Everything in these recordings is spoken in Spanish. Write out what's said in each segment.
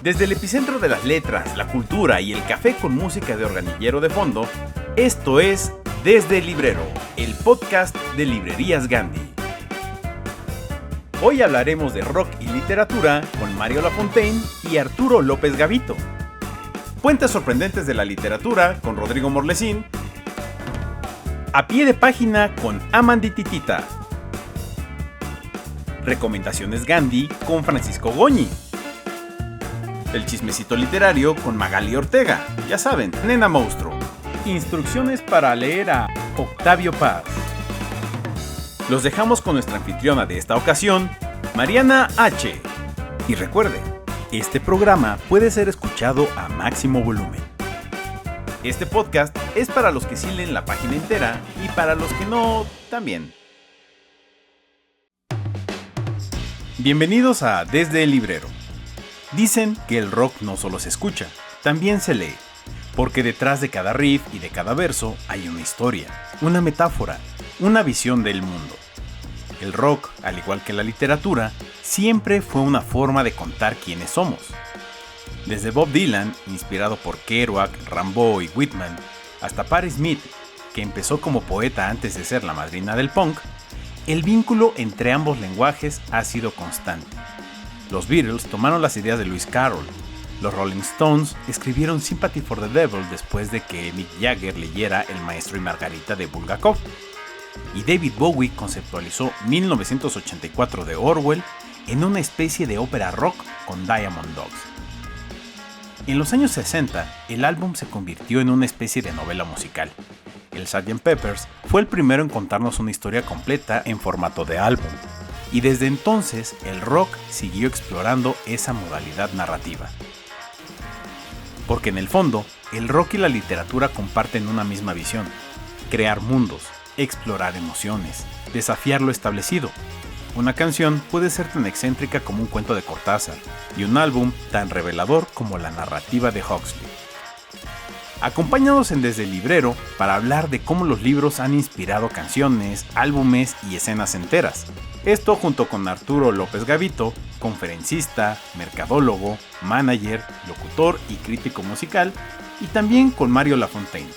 Desde el epicentro de las letras, la cultura y el café con música de organillero de fondo, esto es Desde el Librero, el podcast de Librerías Gandhi. Hoy hablaremos de rock y literatura con Mario Lafontaine y Arturo López Gavito. Puentes sorprendentes de la literatura con Rodrigo Morlesín. A pie de página con Amandititita. Recomendaciones Gandhi con Francisco Goñi. El chismecito literario con Magali Ortega, ya saben, Nena Monstruo. Instrucciones para leer a Octavio Paz. Los dejamos con nuestra anfitriona de esta ocasión, Mariana H. Y recuerde, este programa puede ser escuchado a máximo volumen. Este podcast es para los que sí leen la página entera y para los que no, también. Bienvenidos a Desde el Librero. Dicen que el rock no solo se escucha, también se lee, porque detrás de cada riff y de cada verso hay una historia, una metáfora, una visión del mundo. El rock, al igual que la literatura, siempre fue una forma de contar quiénes somos. Desde Bob Dylan, inspirado por Kerouac, Rimbaud y Whitman, hasta Patti Smith, que empezó como poeta antes de ser la madrina del punk, el vínculo entre ambos lenguajes ha sido constante. Los Beatles tomaron las ideas de Lewis Carroll. Los Rolling Stones escribieron Sympathy for the Devil después de que Mick Jagger leyera El Maestro y Margarita de Bulgakov. Y David Bowie conceptualizó 1984 de Orwell en una especie de ópera rock con Diamond Dogs. En los años 60, el álbum se convirtió en una especie de novela musical. El Sgt. Pepper's fue el primero en contarnos una historia completa en formato de álbum. Y desde entonces el rock siguió explorando esa modalidad narrativa. Porque en el fondo, el rock y la literatura comparten una misma visión: crear mundos, explorar emociones, desafiar lo establecido. Una canción puede ser tan excéntrica como un cuento de Cortázar, y un álbum tan revelador como la narrativa de Huxley. Acompáñanos en Desde el Librero para hablar de cómo los libros han inspirado canciones, álbumes y escenas enteras. Esto junto con Arturo López Gavito, conferencista, mercadólogo, manager, locutor y crítico musical, y también con Mario Lafontaine,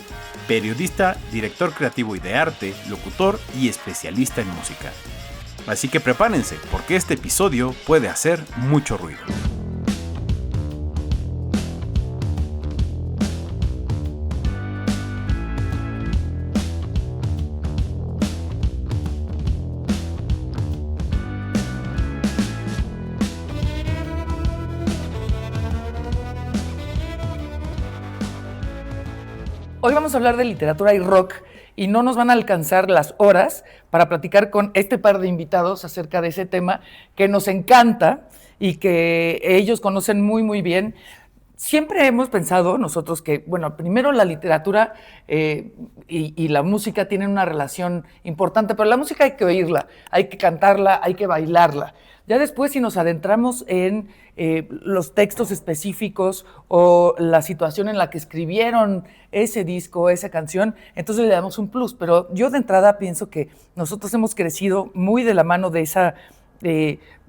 periodista, director creativo y de arte, locutor y especialista en música. Así que prepárense, porque este episodio puede hacer mucho ruido. Hoy vamos a hablar de literatura y rock y no nos van a alcanzar las horas para platicar con este par de invitados acerca de ese tema que nos encanta y que ellos conocen muy, muy bien. Siempre hemos pensado nosotros que, bueno, primero la literatura y la música tienen una relación importante, pero la música hay que oírla, hay que cantarla, hay que bailarla. Ya después, si nos adentramos en los textos específicos o la situación en la que escribieron ese disco, esa canción, entonces le damos un plus. Pero yo de entrada pienso que nosotros hemos crecido muy de la mano de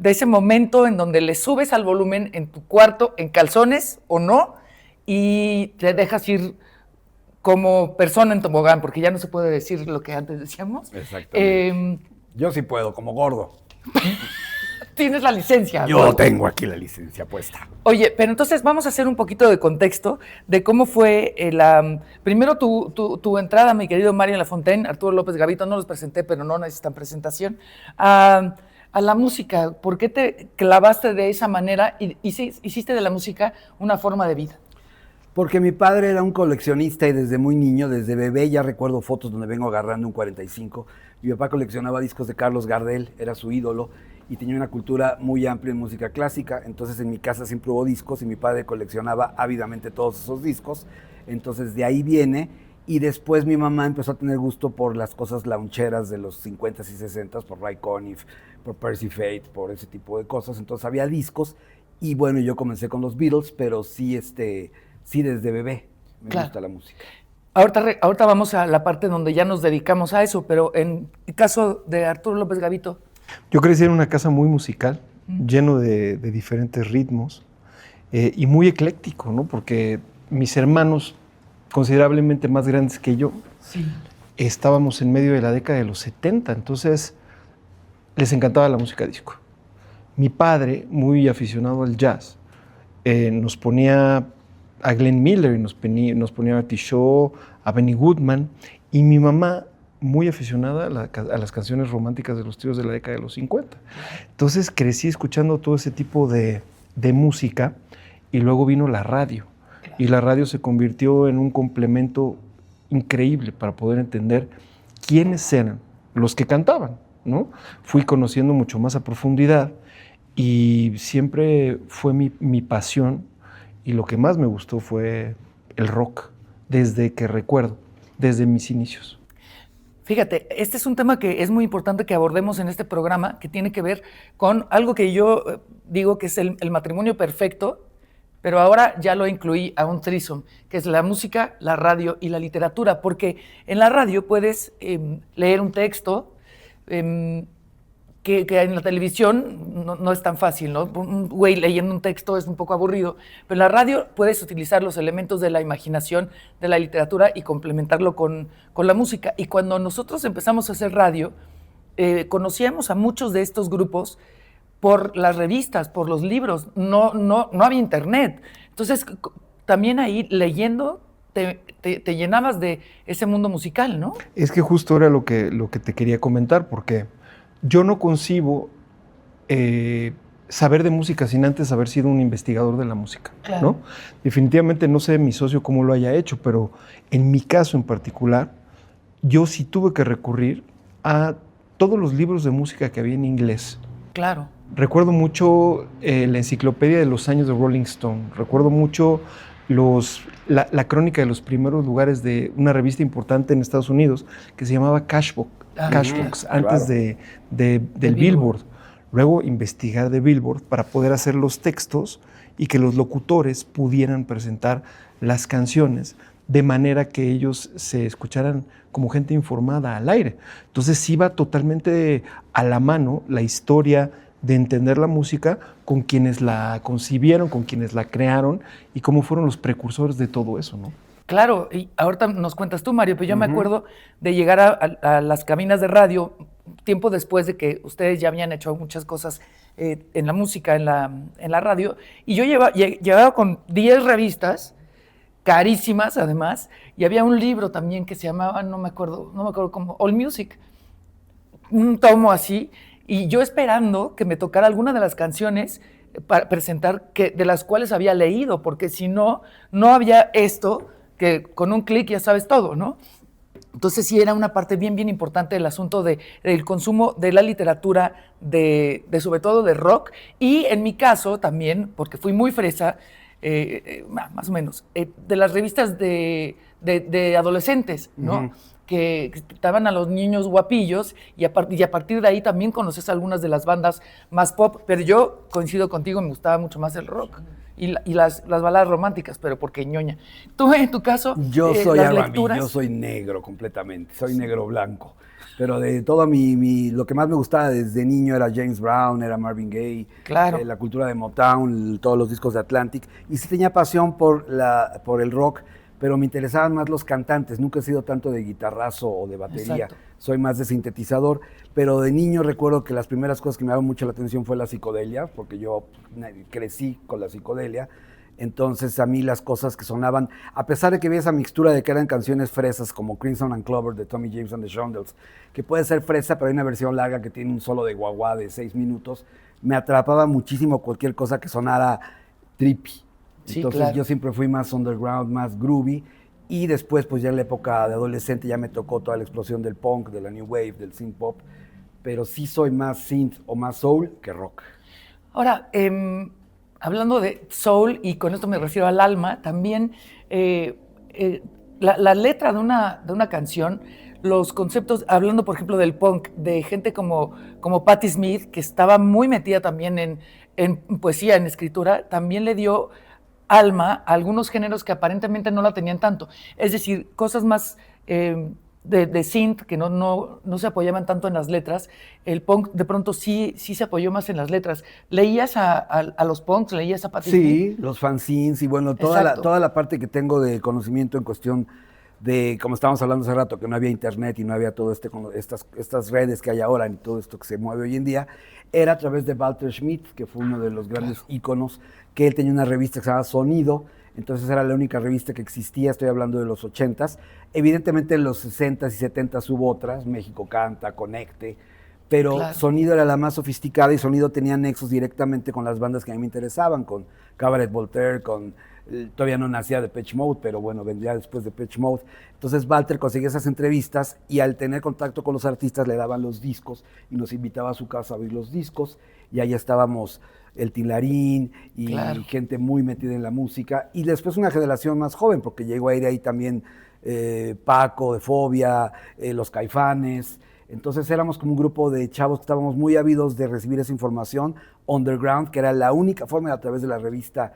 ese momento en donde le subes al volumen en tu cuarto, en calzones o no, y te dejas ir como persona en tobogán, porque ya no se puede decir lo que antes decíamos. Exactamente. Yo sí puedo, como gordo. Tienes la licencia. Yo ¿no? tengo aquí la licencia puesta. Oye, pero entonces vamos a hacer un poquito de contexto de cómo fue primero tu entrada, mi querido Mario Lafontaine, Arturo López Gavito, no los presenté, pero no necesitan presentación, a la música. ¿Por qué te clavaste de esa manera y hiciste de la música una forma de vida? Porque mi padre era un coleccionista y desde muy niño, desde bebé, ya recuerdo fotos donde vengo agarrando un 45. Mi papá coleccionaba discos de Carlos Gardel, era su ídolo, y tenía una cultura muy amplia en música clásica. Entonces en mi casa siempre hubo discos y mi padre coleccionaba ávidamente todos esos discos. Entonces de ahí viene. Y después mi mamá empezó a tener gusto por las cosas launcheras de los 50s y 60s, por Ray Conniff, por Percy Faith, por ese tipo de cosas. Entonces había discos y bueno, yo comencé con los Beatles, pero sí desde bebé me gusta la música. Ahorita vamos a la parte donde ya nos dedicamos a eso, pero en el caso de Arturo López Gavito. Yo crecí en una casa muy musical, lleno de diferentes ritmos. y muy ecléctico, ¿no? Porque mis hermanos, considerablemente más grandes que yo, Sí. estábamos en medio de la década de los 70, entonces les encantaba la música disco. Mi padre, muy aficionado al jazz, nos ponía a Glenn Miller, y nos ponía a Artie Shaw, a Benny Goodman, y mi mamá, muy aficionada a las canciones románticas de los tríos de la década de los 50. Entonces crecí escuchando todo ese tipo de música, y luego vino la radio, y la radio se convirtió en un complemento increíble para poder entender quiénes eran los que cantaban, ¿no? Fui conociendo mucho más a profundidad, y siempre fue mi pasión, y lo que más me gustó fue el rock, desde que recuerdo, desde mis inicios. Fíjate, este es un tema que es muy importante que abordemos en este programa, que tiene que ver con algo que yo digo que es el matrimonio perfecto, pero ahora ya lo incluí a un threesome, que es la música, la radio y la literatura, porque en la radio puedes leer un texto, que en la televisión no es tan fácil, ¿no? Un güey leyendo un texto es un poco aburrido, pero en la radio puedes utilizar los elementos de la imaginación, de la literatura y complementarlo con la música. Y cuando nosotros empezamos a hacer radio, conocíamos a muchos de estos grupos por las revistas, por los libros, no había internet. Entonces, también ahí leyendo te llenabas de ese mundo musical, ¿no? Es que justo era lo que te quería comentar, porque yo no concibo saber de música sin antes haber sido un investigador de la música, Claro. ¿no? Definitivamente no sé mi socio cómo lo haya hecho, pero en mi caso en particular, yo sí tuve que recurrir a todos los libros de música que había en inglés. Claro. Recuerdo mucho la enciclopedia de los años de Rolling Stone, recuerdo mucho la crónica de los primeros lugares de una revista importante en Estados Unidos que se llamaba Cashbox, antes claro. del Billboard. Luego investigar de Billboard para poder hacer los textos y que los locutores pudieran presentar las canciones de manera que ellos se escucharan como gente informada al aire. Entonces iba totalmente a la mano la historia de entender la música con quienes la concibieron, con quienes la crearon y cómo fueron los precursores de todo eso, ¿no? Claro, y ahorita nos cuentas tú, Mario, pero yo me acuerdo de llegar a las cabinas de radio tiempo después de que ustedes ya habían hecho muchas cosas en la música, en la radio, y yo llevaba con 10 revistas, carísimas además, y había un libro también que se llamaba, no me acuerdo cómo, All Music, un tomo así, y yo esperando que me tocara alguna de las canciones para presentar de las cuales había leído, porque si no había esto, que con un clic ya sabes todo, ¿no? Entonces sí era una parte bien importante del asunto del consumo de la literatura, de sobre todo de rock, y en mi caso también, porque fui muy fresa, más o menos, de las revistas de adolescentes, ¿no? Que estaban a los niños guapillos y a partir de ahí también conoces algunas de las bandas más pop, pero yo coincido contigo, me gustaba mucho más el rock y las baladas románticas, pero porque ñoña. Tú, en tu caso, Yo soy las R&B, lecturas... yo soy negro completamente, soy negro blanco. Pero de todo lo que más me gustaba desde niño era James Brown, era Marvin Gaye, Claro. la cultura de Motown, todos los discos de Atlantic. Y sí tenía pasión por el rock, pero me interesaban más los cantantes. Nunca he sido tanto de guitarrazo o de batería. Exacto. Soy más de sintetizador. Pero de niño recuerdo que las primeras cosas que me daban mucho la atención fue la psicodelia, porque yo crecí con la psicodelia. Entonces a mí las cosas que sonaban, a pesar de que había esa mixtura de que eran canciones fresas como Crimson and Clover de Tommy James and the Shondells, que puede ser fresa, pero hay una versión larga que tiene un solo de guagua de 6 minutos, me atrapaba muchísimo cualquier cosa que sonara trippy. Sí, Entonces claro. yo siempre fui más underground, más groovy, y después pues ya en la época de adolescente ya me tocó toda la explosión del punk, de la new wave, del synth pop, pero sí soy más synth o más soul que rock. Ahora, hablando de soul, y con esto me refiero al alma, también la letra de una canción, los conceptos, hablando por ejemplo del punk, de gente como Patti Smith, que estaba muy metida también en poesía, en escritura, también le dio alma a algunos géneros que aparentemente no la tenían tanto. Es decir, cosas más de synth, que no se apoyaban tanto en las letras, el punk de pronto sí se apoyó más en las letras. ¿Leías a los punks? ¿Leías a Patti Smith? Sí, los fanzines y bueno, toda la parte que tengo de conocimiento en cuestión de, como estábamos hablando hace rato, que no había internet y no había todo estas redes que hay ahora y todo esto que se mueve hoy en día, era a través de Walter Schmidt, que fue uno de los grandes íconos, que él tenía una revista que se llamaba Sonido. Entonces era la única revista que existía, estoy hablando de los 80s. Evidentemente en los 60s y 70s hubo otras, México Canta, Conecte, pero Claro. Sonido era la más sofisticada y Sonido tenía nexos directamente con las bandas que a mí me interesaban, con Cabaret Voltaire, todavía no nacía Depeche Mode, pero bueno, vendría después de Depeche Mode. Entonces Walter conseguía esas entrevistas y al tener contacto con los artistas le daban los discos y nos invitaba a su casa a oír los discos y ahí estábamos el Tilarín y Claro. gente muy metida en la música. Y después una generación más joven, porque llegó a ir ahí también Paco de Fobia, los Caifanes. Entonces éramos como un grupo de chavos que estábamos muy ávidos de recibir esa información underground, que era la única forma a través de la revista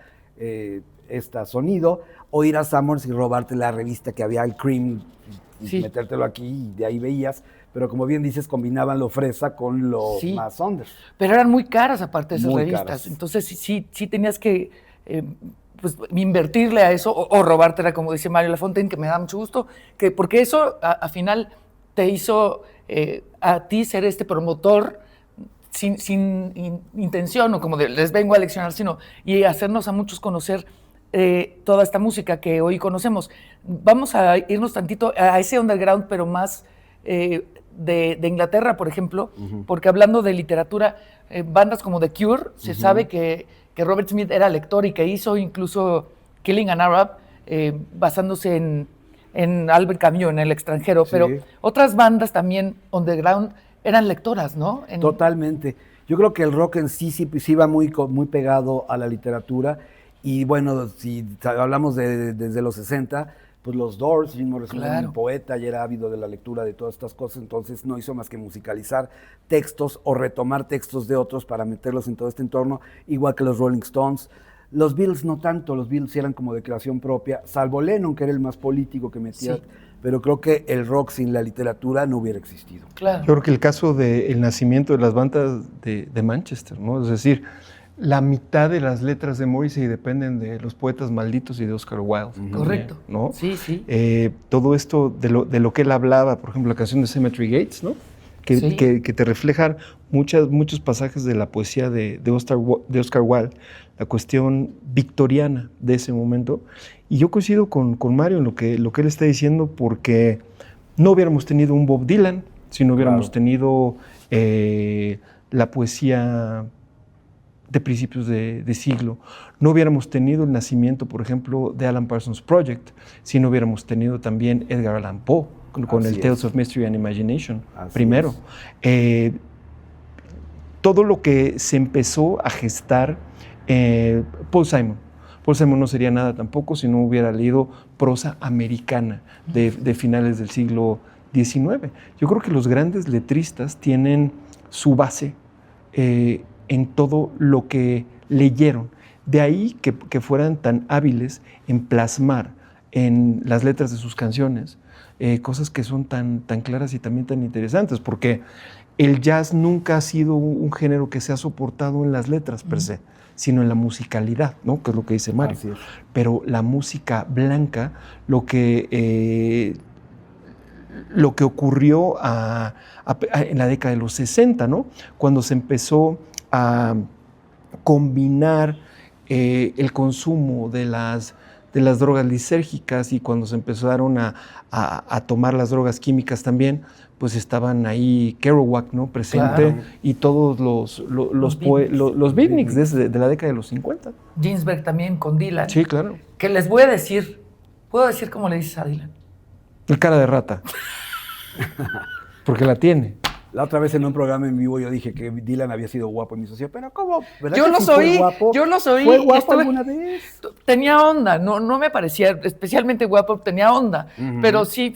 Sonido, o ir a Summers y robarte la revista que había, el Cream, y Sí. metértelo aquí y de ahí veías. Pero como bien dices, combinaban lo fresa con lo Sí. más under. Pero eran muy caras aparte de esas Muy revistas. caras. Entonces sí tenías que pues, invertirle a eso o robártela, como dice Mario Lafontaine, que me da mucho gusto, porque eso a final te hizo a ti ser este promotor sin intención o como de les vengo a leccionar, sino y hacernos a muchos conocer toda esta música que hoy conocemos. Vamos a irnos tantito a ese underground, pero más de Inglaterra, por ejemplo, porque hablando de literatura, bandas como The Cure, se sabe que Robert Smith era lector y que hizo incluso Killing an Arab, basándose en Albert Camus, en El extranjero, Sí. pero otras bandas también underground eran lectoras, ¿no? Totalmente. Yo creo que el rock en sí iba muy pegado a la literatura. Y bueno, si hablamos desde los 60, pues los Doors, Jim Morrison era Claro. un poeta y era ávido de la lectura de todas estas cosas, entonces no hizo más que musicalizar textos o retomar textos de otros para meterlos en todo este entorno, igual que los Rolling Stones. Los Beatles no tanto, los Beatles eran como de creación propia, salvo Lennon, que era el más político que metía, Sí. pero creo que el rock sin la literatura no hubiera existido. Claro. Yo creo que el caso del nacimiento de las bandas de Manchester, ¿no? Es decir, la mitad de las letras de Morrissey dependen de Los Poetas Malditos y de Oscar Wilde. Correcto. ¿No? Sí, sí. Todo esto de lo que él hablaba, por ejemplo, la canción de Cemetery Gates, ¿no? Sí. Que te reflejan muchos pasajes de la poesía de Oscar Wilde, la cuestión victoriana de ese momento. Y yo coincido con Mario en lo que él está diciendo, porque no hubiéramos tenido un Bob Dylan si no hubiéramos Claro. tenido la poesía de principios de siglo. No hubiéramos tenido el nacimiento, por ejemplo, de Alan Parsons Project si no hubiéramos tenido también Edgar Allan Poe con Así el Tales es. of Mystery and Imagination Así primero. Todo lo que se empezó a gestar, Paul Simon. Paul Simon no sería nada tampoco si no hubiera leído prosa americana de finales del siglo XIX. Yo creo que los grandes letristas tienen su base en todo lo que leyeron. De ahí que fueran tan hábiles en plasmar en las letras de sus canciones cosas que son tan claras y también tan interesantes, porque el jazz nunca ha sido un género que se ha soportado en las letras per se, sino en la musicalidad, ¿no? Que es lo que dice Mario. Así es. Pero la música blanca, lo que ocurrió en la década de los 60, ¿no? Cuando se empezó a combinar el consumo de las drogas lisérgicas y cuando se empezaron a tomar las drogas químicas también, pues estaban ahí Kerouac, ¿no? Presente, Claro. y todos los beatniks de la década de los 50. Ginsberg también con Dylan. Sí, claro. Que les voy a decir, ¿puedo decir cómo le dices a Dylan? El cara de rata. Porque la tiene. La otra vez en un programa en vivo yo dije que Dylan había sido guapo y me socio, pero ¿cómo? ¿Verdad Yo que los sí fue oí, guapo? yo los oí. ¿Fue y guapo estuve- alguna vez? Tenía onda, no me parecía especialmente guapo, tenía onda, pero sí,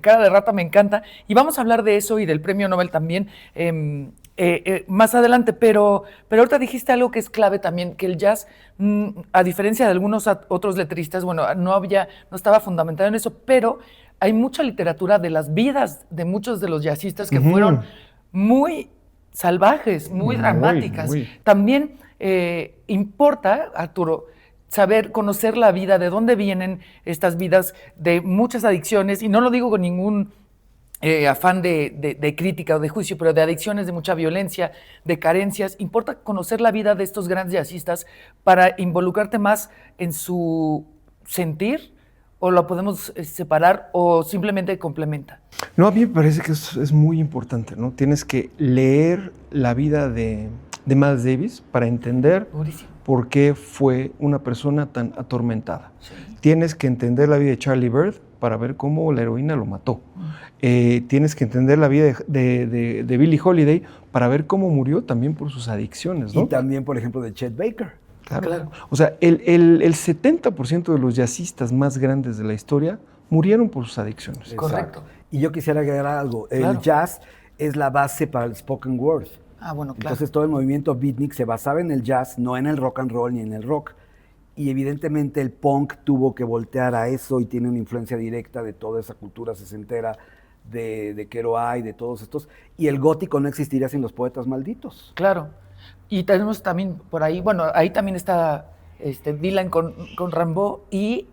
cara de rata me encanta. Y vamos a hablar de eso y del premio Nobel también más adelante, pero ahorita dijiste algo que es clave también, que el jazz, a diferencia de algunos otros letristas, bueno, no estaba fundamentado en eso, pero hay mucha literatura de las vidas de muchos de los jazzistas que fueron muy salvajes, muy dramáticas. También importa, Arturo, conocer la vida, de dónde vienen estas vidas de muchas adicciones, y no lo digo con ningún afán de crítica o de juicio, pero de adicciones, de mucha violencia, de carencias. Importa conocer la vida de estos grandes jazzistas para involucrarte más en su sentir, o lo podemos separar, o simplemente complementa. No, a mí me parece que es muy importante, ¿no? Tienes que leer la vida de Miles Davis para entender por qué fue una persona tan atormentada. Sí. Tienes que entender la vida de Charlie Bird para ver cómo la heroína lo mató. Tienes que entender la vida de Billie Holiday para ver cómo murió también por sus adicciones, ¿no? Y también, por ejemplo, de Chet Baker. Claro. O sea, el 70% de los jazzistas más grandes de la historia murieron por sus adicciones. Correcto. Y yo quisiera agregar algo. El jazz es la base para el spoken word. Ah, bueno, claro. Entonces todo el movimiento beatnik se basaba en el jazz, no en el rock and roll ni en el rock. Y evidentemente el punk tuvo que voltear a eso y tiene una influencia directa de toda esa cultura sesentera de Kerouac, de todos estos. Y el gótico no existiría sin los poetas malditos. Claro. Y tenemos también por ahí, bueno, ahí también está Dylan con Rimbaud y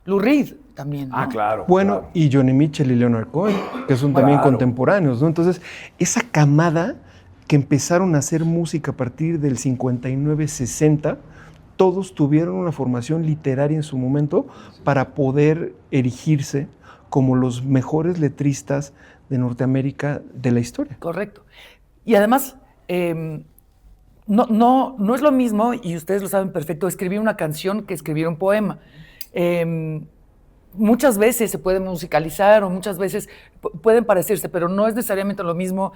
Lou Reed también, ¿no? Ah, claro. Bueno, claro. Y Johnny Mitchell y Leonard Cohen, que son también contemporáneos, ¿no? Entonces, esa camada que empezaron a hacer música a partir del 59-60, todos tuvieron una formación literaria en su momento para poder erigirse como los mejores letristas de Norteamérica de la historia. Correcto. Y además, no es lo mismo, y ustedes lo saben perfecto, escribir una canción que escribir un poema. Muchas veces se puede musicalizar o muchas veces pueden parecerse, pero no es necesariamente lo mismo.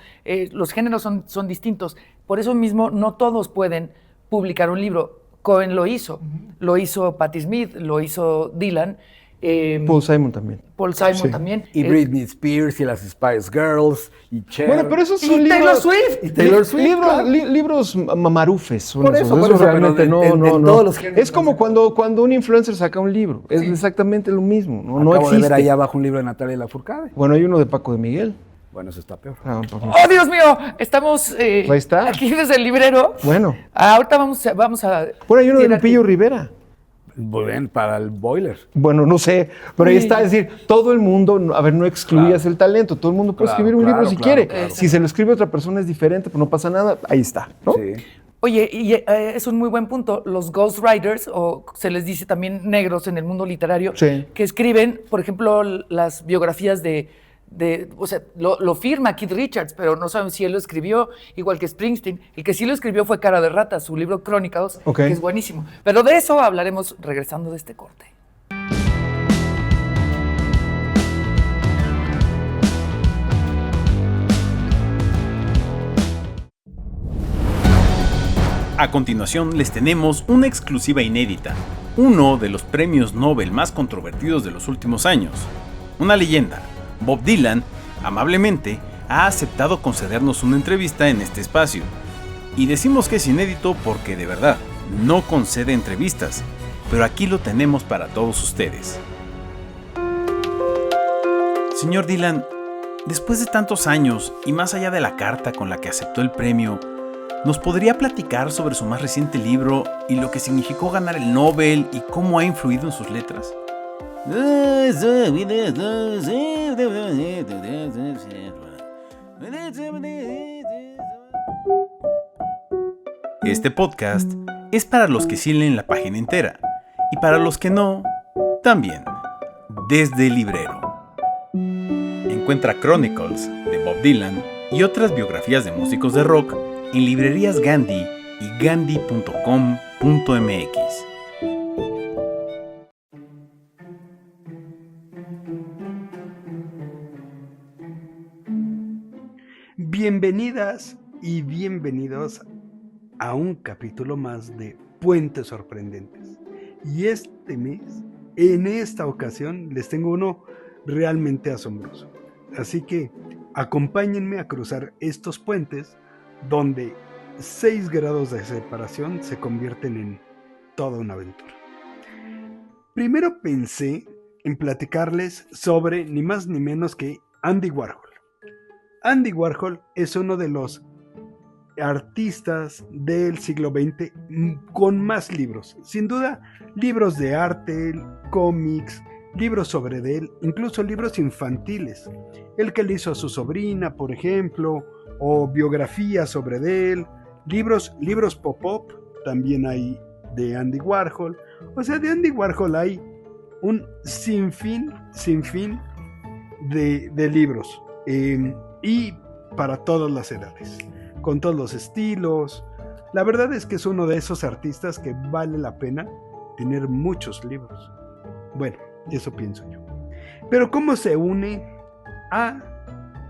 Los géneros son distintos. Por eso mismo no todos pueden publicar un libro. Cohen lo hizo. Lo hizo Patti Smith, lo hizo Dylan. Paul Simon también. Paul Simon también. Y Britney Spears y las Spice Girls y Cher. Bueno, pero esos son y libros... Taylor Swift. Y Taylor Swift, libros mamarufes. Son por esos. eso realmente pero no. todos los géneros. Es como cuando un influencer saca un libro. Es exactamente lo mismo. No Acabo existe. de ver ahí abajo un libro de Natalia Lafourcade. Bueno, hay uno de Paco de Miguel. Bueno, eso está peor. ¡Oh, Dios mío! Estamos Ahí está. aquí desde el librero. Bueno. Ahorita vamos a... Bueno, hay uno de Lupillo Rivera. Bueno, para el boiler. Bueno, no sé, pero ahí está, es decir, todo el mundo, no excluyas el talento, todo el mundo puede escribir un libro si quiere. Si se lo escribe otra persona es diferente, pues no pasa nada, ahí está, ¿no? Sí. Oye, y es un muy buen punto. Los ghostwriters, o se les dice también negros en el mundo literario, que escriben, por ejemplo, las biografías o sea, lo firma Keith Richards, pero no saben si él lo escribió, igual que Springsteen. El que sí lo escribió fue Cara de Rata, su libro Chronicles, que es buenísimo. Pero de eso hablaremos regresando de este corte. A continuación les tenemos una exclusiva inédita, uno de los premios Nobel más controvertidos de los últimos años. Una leyenda, Bob Dylan, amablemente, ha aceptado concedernos una entrevista en este espacio. Y decimos que es inédito porque de verdad, no concede entrevistas, pero aquí lo tenemos para todos ustedes. Señor Dylan, después de tantos años y más allá de la carta con la que aceptó el premio, ¿nos podría platicar sobre su más reciente libro y lo que significó ganar el Nobel y cómo ha influido en sus letras? Este podcast es para los que sí leen la página entera y para los que no, también, desde el librero. Encuentra Chronicles de Bob Dylan y otras biografías de músicos de rock en librerías Gandhi y gandhi.com.mx. Bienvenidas y bienvenidos a un capítulo más de Puentes Sorprendentes. Y este mes, en esta ocasión, les tengo uno realmente asombroso. Así que acompáñenme a cruzar estos puentes donde 6 grados de separación se convierten en toda una aventura. Primero pensé en platicarles sobre ni más ni menos que Andy Warhol. Andy Warhol es uno de los artistas del siglo XX con más libros. Sin duda, libros de arte, cómics, libros sobre él, incluso libros infantiles. El que le hizo a su sobrina, por ejemplo, o biografías sobre él, libros pop-up, también hay de Andy Warhol. O sea, de Andy Warhol hay un sinfín de libros, y para todas las edades, con todos los estilos. La verdad es que es uno de esos artistas que vale la pena tener muchos libros. Bueno, eso pienso yo. Pero ¿cómo se une a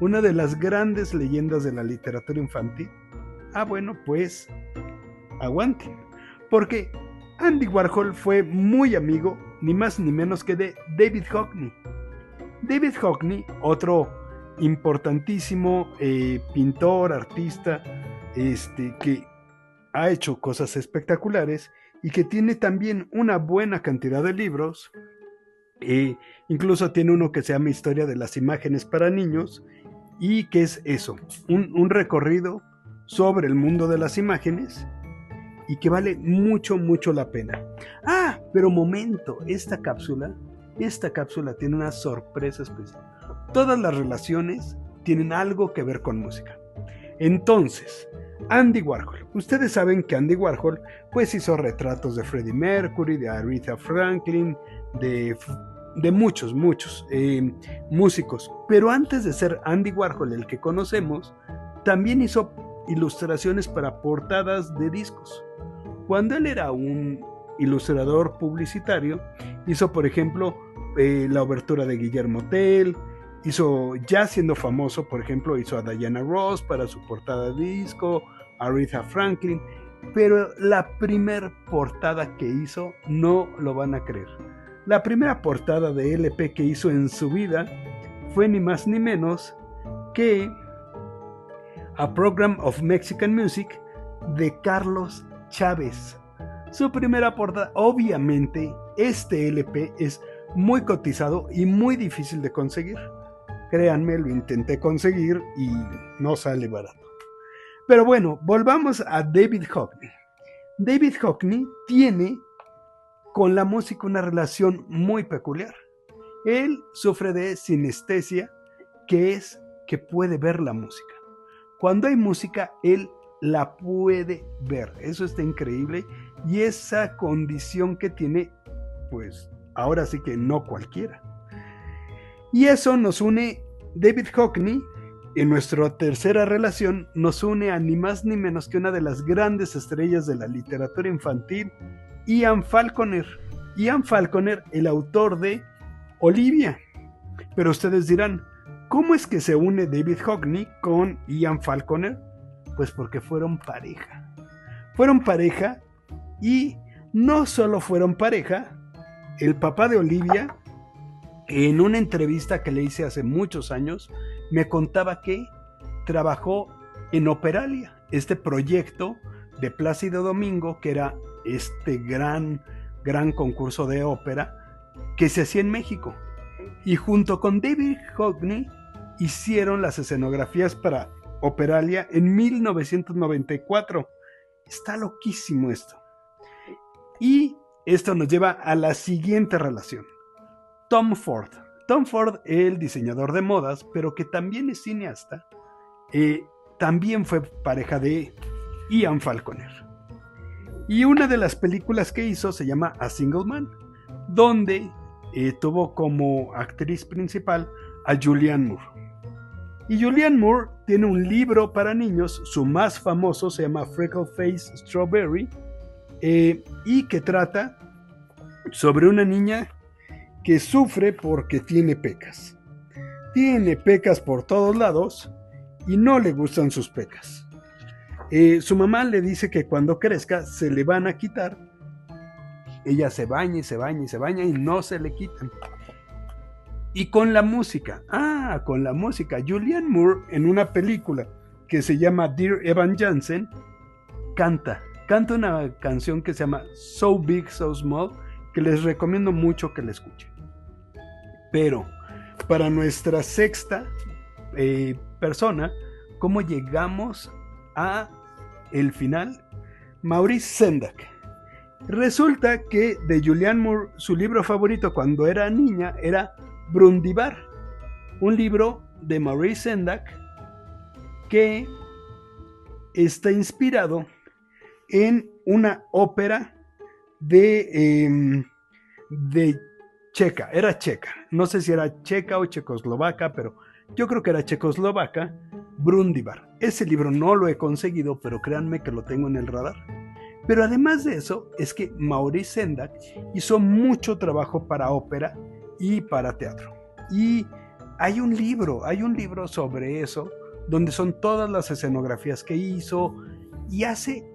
una de las grandes leyendas de la literatura infantil? Bueno, pues aguanten, porque Andy Warhol fue muy amigo, ni más ni menos que de David Hockney. David Hockney, otro importantísimo pintor, artista, que ha hecho cosas espectaculares y que tiene también una buena cantidad de libros. Incluso tiene uno que se llama Historia de las Imágenes para Niños, y que es eso, un recorrido sobre el mundo de las imágenes, y que vale mucho la pena. Pero momento, esta cápsula tiene una sorpresa especial. Todas las relaciones tienen algo que ver con música. Entonces, Andy Warhol. Ustedes saben que Andy Warhol pues hizo retratos de Freddie Mercury, de Aretha Franklin, de muchos músicos. Pero antes de ser Andy Warhol el que conocemos, también hizo ilustraciones para portadas de discos. Cuando él era un ilustrador publicitario, hizo, por ejemplo, la obertura de Guillermo Tell. Hizo, ya siendo famoso, por ejemplo, hizo a Diana Ross para su portada de disco, a Aretha Franklin. Pero la primera portada que hizo, no lo van a creer. La primera portada de LP que hizo en su vida fue ni más ni menos que A Program of Mexican Music de Carlos Chávez. Su primera portada. Obviamente, este LP es muy cotizado y muy difícil de conseguir. Créanme, lo intenté conseguir y no sale barato. Pero bueno, volvamos a David Hockney. David Hockney tiene con la música una relación muy peculiar. Él sufre de sinestesia, que es que puede ver la música. Cuando hay música, él la puede ver. Eso está increíble. Y esa condición que tiene, pues ahora sí que no cualquiera. Y eso nos une, David Hockney, en nuestra tercera relación, nos une a ni más ni menos que una de las grandes estrellas de la literatura infantil, Ian Falconer. Ian Falconer, el autor de Olivia. Pero ustedes dirán, ¿cómo es que se une David Hockney con Ian Falconer? Pues porque fueron pareja. Fueron pareja, y no solo fueron pareja, el papá de Olivia, en una entrevista que le hice hace muchos años, me contaba que trabajó en Operalia, este proyecto de Plácido Domingo, que era este gran concurso de ópera que se hacía en México. Y junto con David Hockney hicieron las escenografías para Operalia en 1994. Está loquísimo esto. Y esto nos lleva a la siguiente relación. Tom Ford. Tom Ford, el diseñador de modas, pero que también es cineasta, también fue pareja de Ian Falconer. Y una de las películas que hizo se llama A Single Man, donde tuvo como actriz principal a Julianne Moore. Y Julianne Moore tiene un libro para niños, su más famoso se llama Freckle Face Strawberry, y que trata sobre una niña que sufre porque tiene pecas. Tiene pecas por todos lados y no le gustan sus pecas. Su mamá le dice que cuando crezca se le van a quitar. Ella se baña y se baña y se baña y no se le quitan. Y con la música. Con la música. Julianne Moore, en una película que se llama Dear Evan Jansen, canta una canción que se llama So Big, So Small, que les recomiendo mucho que la escuchen. Pero para nuestra sexta persona, ¿cómo llegamos a el final? Maurice Sendak. Resulta que de Julianne Moore, su libro favorito cuando era niña era Brundibar, un libro de Maurice Sendak que está inspirado en una ópera de checa, era checa, no sé si era checa o checoslovaca, pero yo creo que era checoslovaca, Brundibar. Ese libro no lo he conseguido, pero créanme que lo tengo en el radar. Pero además de eso, es que Maurice Sendak hizo mucho trabajo para ópera y para teatro. Y hay un libro sobre eso, donde son todas las escenografías que hizo, y hace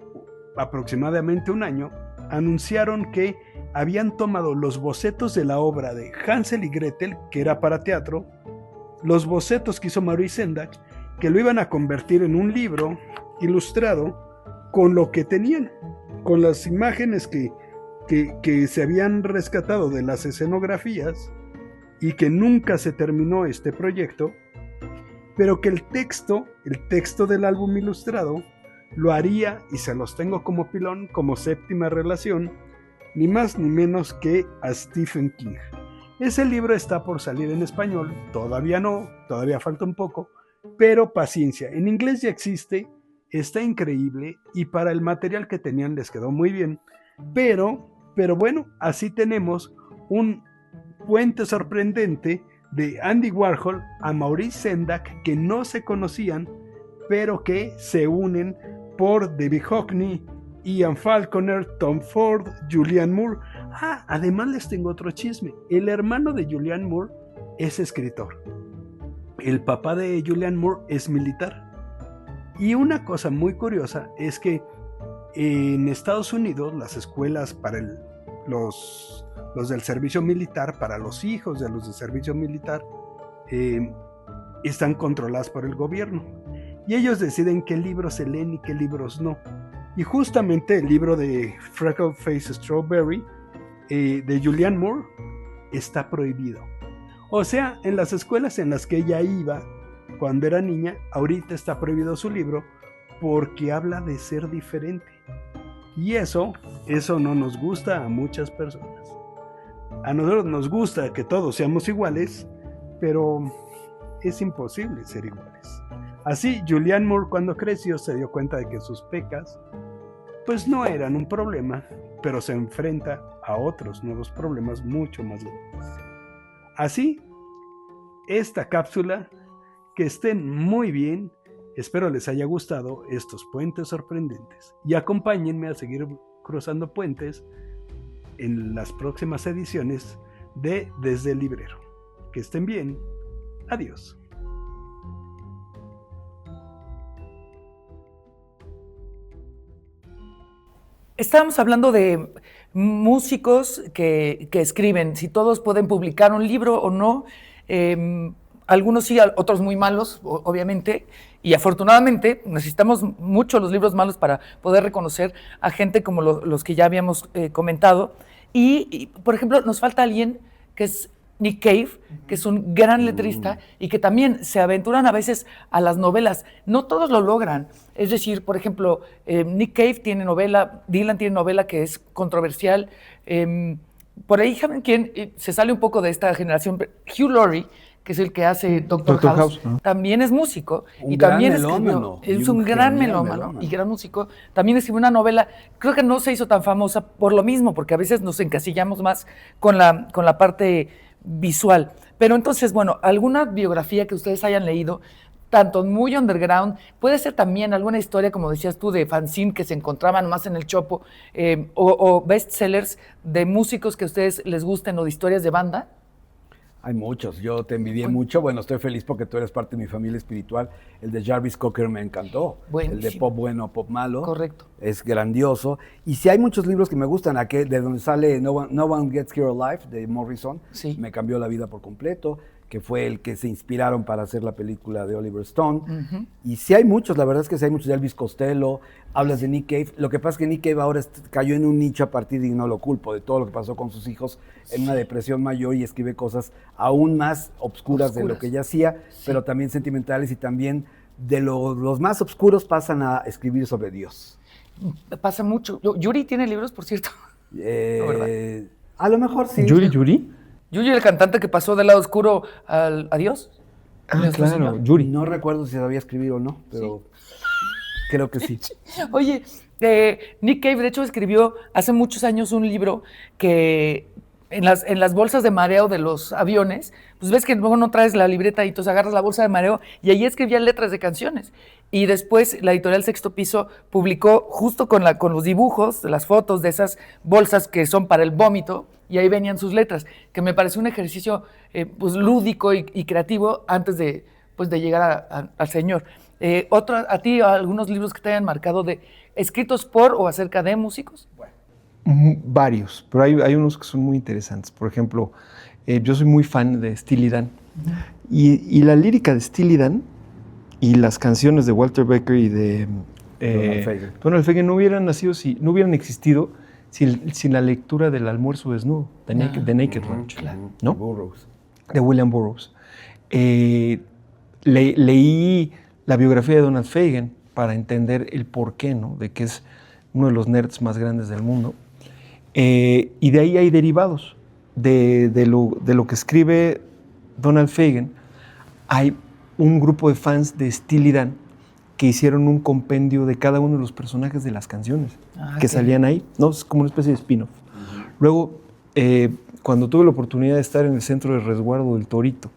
aproximadamente un año anunciaron que habían tomado los bocetos de la obra de Hansel y Gretel, que era para teatro, los bocetos que hizo Maurice Sendak, que lo iban a convertir en un libro ilustrado con lo que tenían, con las imágenes que se habían rescatado de las escenografías y que nunca se terminó este proyecto, pero que el texto del álbum ilustrado lo haría, y se los tengo como pilón, como séptima relación, ni más ni menos que a Stephen King. Ese libro está por salir en español, todavía no, todavía falta un poco, pero paciencia, en inglés ya existe, está increíble y para el material que tenían les quedó muy bien, pero bueno, así tenemos un puente sorprendente de Andy Warhol a Maurice Sendak que no se conocían, pero que se unen por Debbie Hockney, Ian Falconer, Tom Ford, Julianne Moore. Además les tengo otro chisme. El hermano de Julianne Moore es escritor. El papá de Julianne Moore es militar. Y una cosa muy curiosa es que en Estados Unidos las escuelas para los del servicio militar, para los hijos de los de servicio militar, están controladas por el gobierno. Y ellos deciden qué libros se leen y qué libros no. Y justamente el libro de Freckle Face Strawberry de Julianne Moore está prohibido. O sea, en las escuelas en las que ella iba cuando era niña, ahorita está prohibido su libro porque habla de ser diferente. Y eso no nos gusta a muchas personas. A nosotros nos gusta que todos seamos iguales, pero es imposible ser iguales. Así, Julianne Moore cuando creció se dio cuenta de que sus pecas pues no eran un problema, pero se enfrenta a otros nuevos problemas mucho más grandes. Así, esta cápsula, que estén muy bien, espero les haya gustado estos puentes sorprendentes y acompáñenme a seguir cruzando puentes en las próximas ediciones de Desde el Librero. Que estén bien, adiós. Estábamos hablando de músicos que escriben, si todos pueden publicar un libro o no. Algunos sí, otros muy malos, obviamente, y afortunadamente necesitamos mucho los libros malos para poder reconocer a gente como los que ya habíamos comentado. Y, por ejemplo, nos falta alguien que es Nick Cave, que es un gran letrista y que también se aventuran a veces a las novelas. No todos lo logran. Es decir, por ejemplo, Nick Cave tiene novela, Dylan tiene novela que es controversial. Por ahí, ¿saben quién? Se sale un poco de esta generación. Hugh Laurie, que es el que hace Doctor House, ¿no? También es músico y también escribió. Es un gran melómano y gran músico. También escribió una novela, creo que no se hizo tan famosa por lo mismo, porque a veces nos encasillamos más con la parte visual. Pero entonces, bueno, alguna biografía que ustedes hayan leído, tanto muy underground, puede ser también alguna historia, como decías tú, de fanzine que se encontraban más en el chopo, o bestsellers de músicos que a ustedes les gusten o de historias de banda. Hay muchos, yo te envidié mucho. Bueno, estoy feliz porque tú eres parte de mi familia espiritual. El de Jarvis Cocker me encantó. Buenísimo. El de Pop Bueno, Pop Malo. Correcto. Es grandioso. Y si hay muchos libros que me gustan, aquel de donde sale No One Gets Here Alive, de Morrison, sí, me cambió la vida por completo. que fue el que se inspiraron para hacer la película de Oliver Stone. Y sí hay muchos, la verdad es que sí hay muchos, de Elvis Costello, hablas de Nick Cave. Lo que pasa es que Nick Cave ahora cayó en un nicho a partir, y no lo culpo, de todo lo que pasó con sus hijos en una depresión mayor, y escribe cosas aún más obscuras de lo que ya hacía, pero también sentimentales, y también de los más oscuros pasan a escribir sobre Dios. Pasa mucho. Yuri tiene libros, por cierto. A lo mejor sí. ¿Yuri? Yuri, el cantante que pasó del lado oscuro a Dios. Ah, claro, Yuri. No recuerdo si sabía escribir o no, pero creo que sí. Oye, Nick Cave, de hecho, escribió hace muchos años un libro que en las bolsas de mareo de los aviones, pues ves que luego no traes la libreta y entonces agarras la bolsa de mareo, y ahí escribía letras de canciones. Y después la editorial Sexto Piso publicó justo con los dibujos, las fotos de esas bolsas que son para el vómito, y ahí venían sus letras, que me pareció un ejercicio pues lúdico y creativo antes de llegar al Señor. ¿A ti algunos libros que te hayan marcado escritos por o acerca de músicos? Varios, pero hay unos que son muy interesantes. Por ejemplo, yo soy muy fan de Steely Dan. Y la lírica de Steely Dan y las canciones de Walter Becker y de Donald Fagen no hubieran nacido, no hubieran existido sin la lectura del Almuerzo Desnudo, The Naked Lunch, ¿no? Burroughs. De William Burroughs. Leí la biografía de Donald Fagen para entender el porqué, ¿no? De que es uno de los nerds más grandes del mundo. Y de ahí hay derivados de lo que escribe Donald Fagen. Hay un grupo de fans de Steely Dan que hicieron un compendio de cada uno de los personajes de las canciones que salían ahí, ¿no? Es como una especie de spin-off. Luego, cuando tuve la oportunidad de estar en el centro de resguardo del Torito,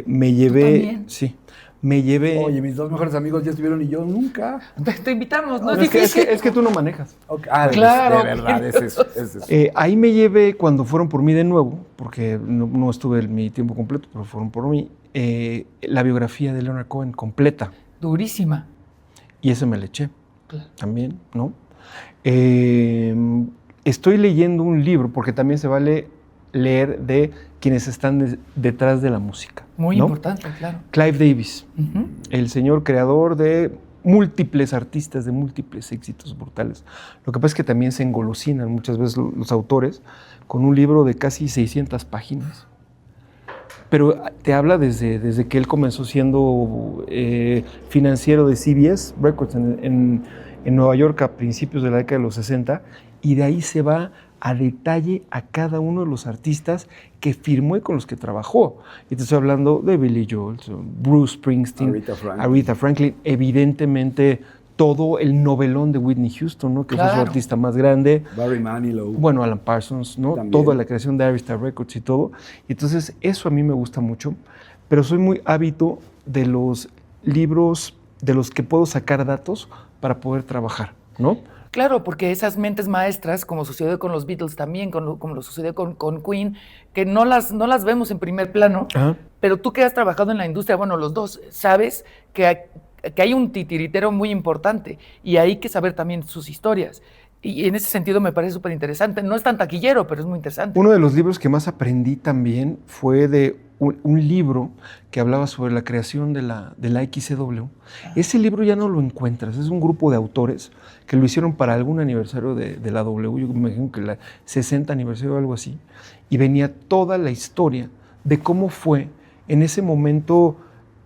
me llevé... ¿Tú también? Sí. Me llevé... Oye, mis dos mejores amigos ya estuvieron y yo nunca. Te invitamos, no Es que tú no manejas. Okay. Claro. De verdad, es eso. Ahí me llevé, cuando fueron por mí de nuevo, porque no estuve mi tiempo completo, pero fueron por mí, la biografía de Leonard Cohen completa. Durísima. Y ese me le eché Claro. también, ¿no? Estoy leyendo un libro, porque también se vale leer de quienes están detrás de la música. Muy ¿no? importante, claro. Clive Davis, el señor creador de múltiples artistas, de múltiples éxitos brutales. Lo que pasa es que también se engolosinan muchas veces los autores con un libro de casi 600 páginas. Pero te habla desde que él comenzó siendo financiero de CBS Records en Nueva York a principios de la década de los 60, y de ahí se va a detalle a cada uno de los artistas que firmó y con los que trabajó. Y te estoy hablando de Billy Joel, Bruce Springsteen, Aretha Franklin, evidentemente todo el novelón de Whitney Houston, ¿no? Que fue su artista más grande. Barry Manilow. Bueno, Alan Parsons, ¿no? También. Toda la creación de Arista Records y todo. Y entonces eso a mí me gusta mucho, pero soy muy hábito de los libros de los que puedo sacar datos para poder trabajar, ¿no? Claro, porque esas mentes maestras, como sucedió con los Beatles también, como lo sucedió con Queen, que no las vemos en primer plano, pero tú que has trabajado en la industria, bueno, los dos, sabes que hay un titiritero muy importante y hay que saber también sus historias. Y en ese sentido me parece súper interesante. No es tan taquillero, pero es muy interesante. Uno de los libros que más aprendí también fue de un libro que hablaba sobre la creación de la XCW. Ese libro ya no lo encuentras, es un grupo de autores que lo hicieron para algún aniversario de la W, yo me imagino que el 60 aniversario o algo así, y venía toda la historia de cómo fue en ese momento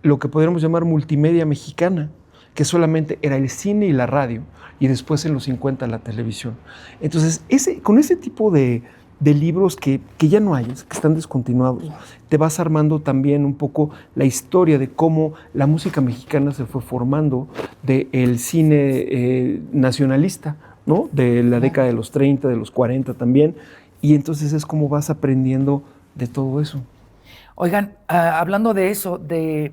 lo que podríamos llamar multimedia mexicana, que solamente era el cine y la radio, y después en los 50 la televisión. Entonces, con ese tipo de libros que ya no hay, que están descontinuados, te vas armando también un poco la historia de cómo la música mexicana se fue formando del cine nacionalista, ¿no? De la década de los 30, de los 40 también, y entonces es como vas aprendiendo de todo eso. Oigan, hablando de eso, de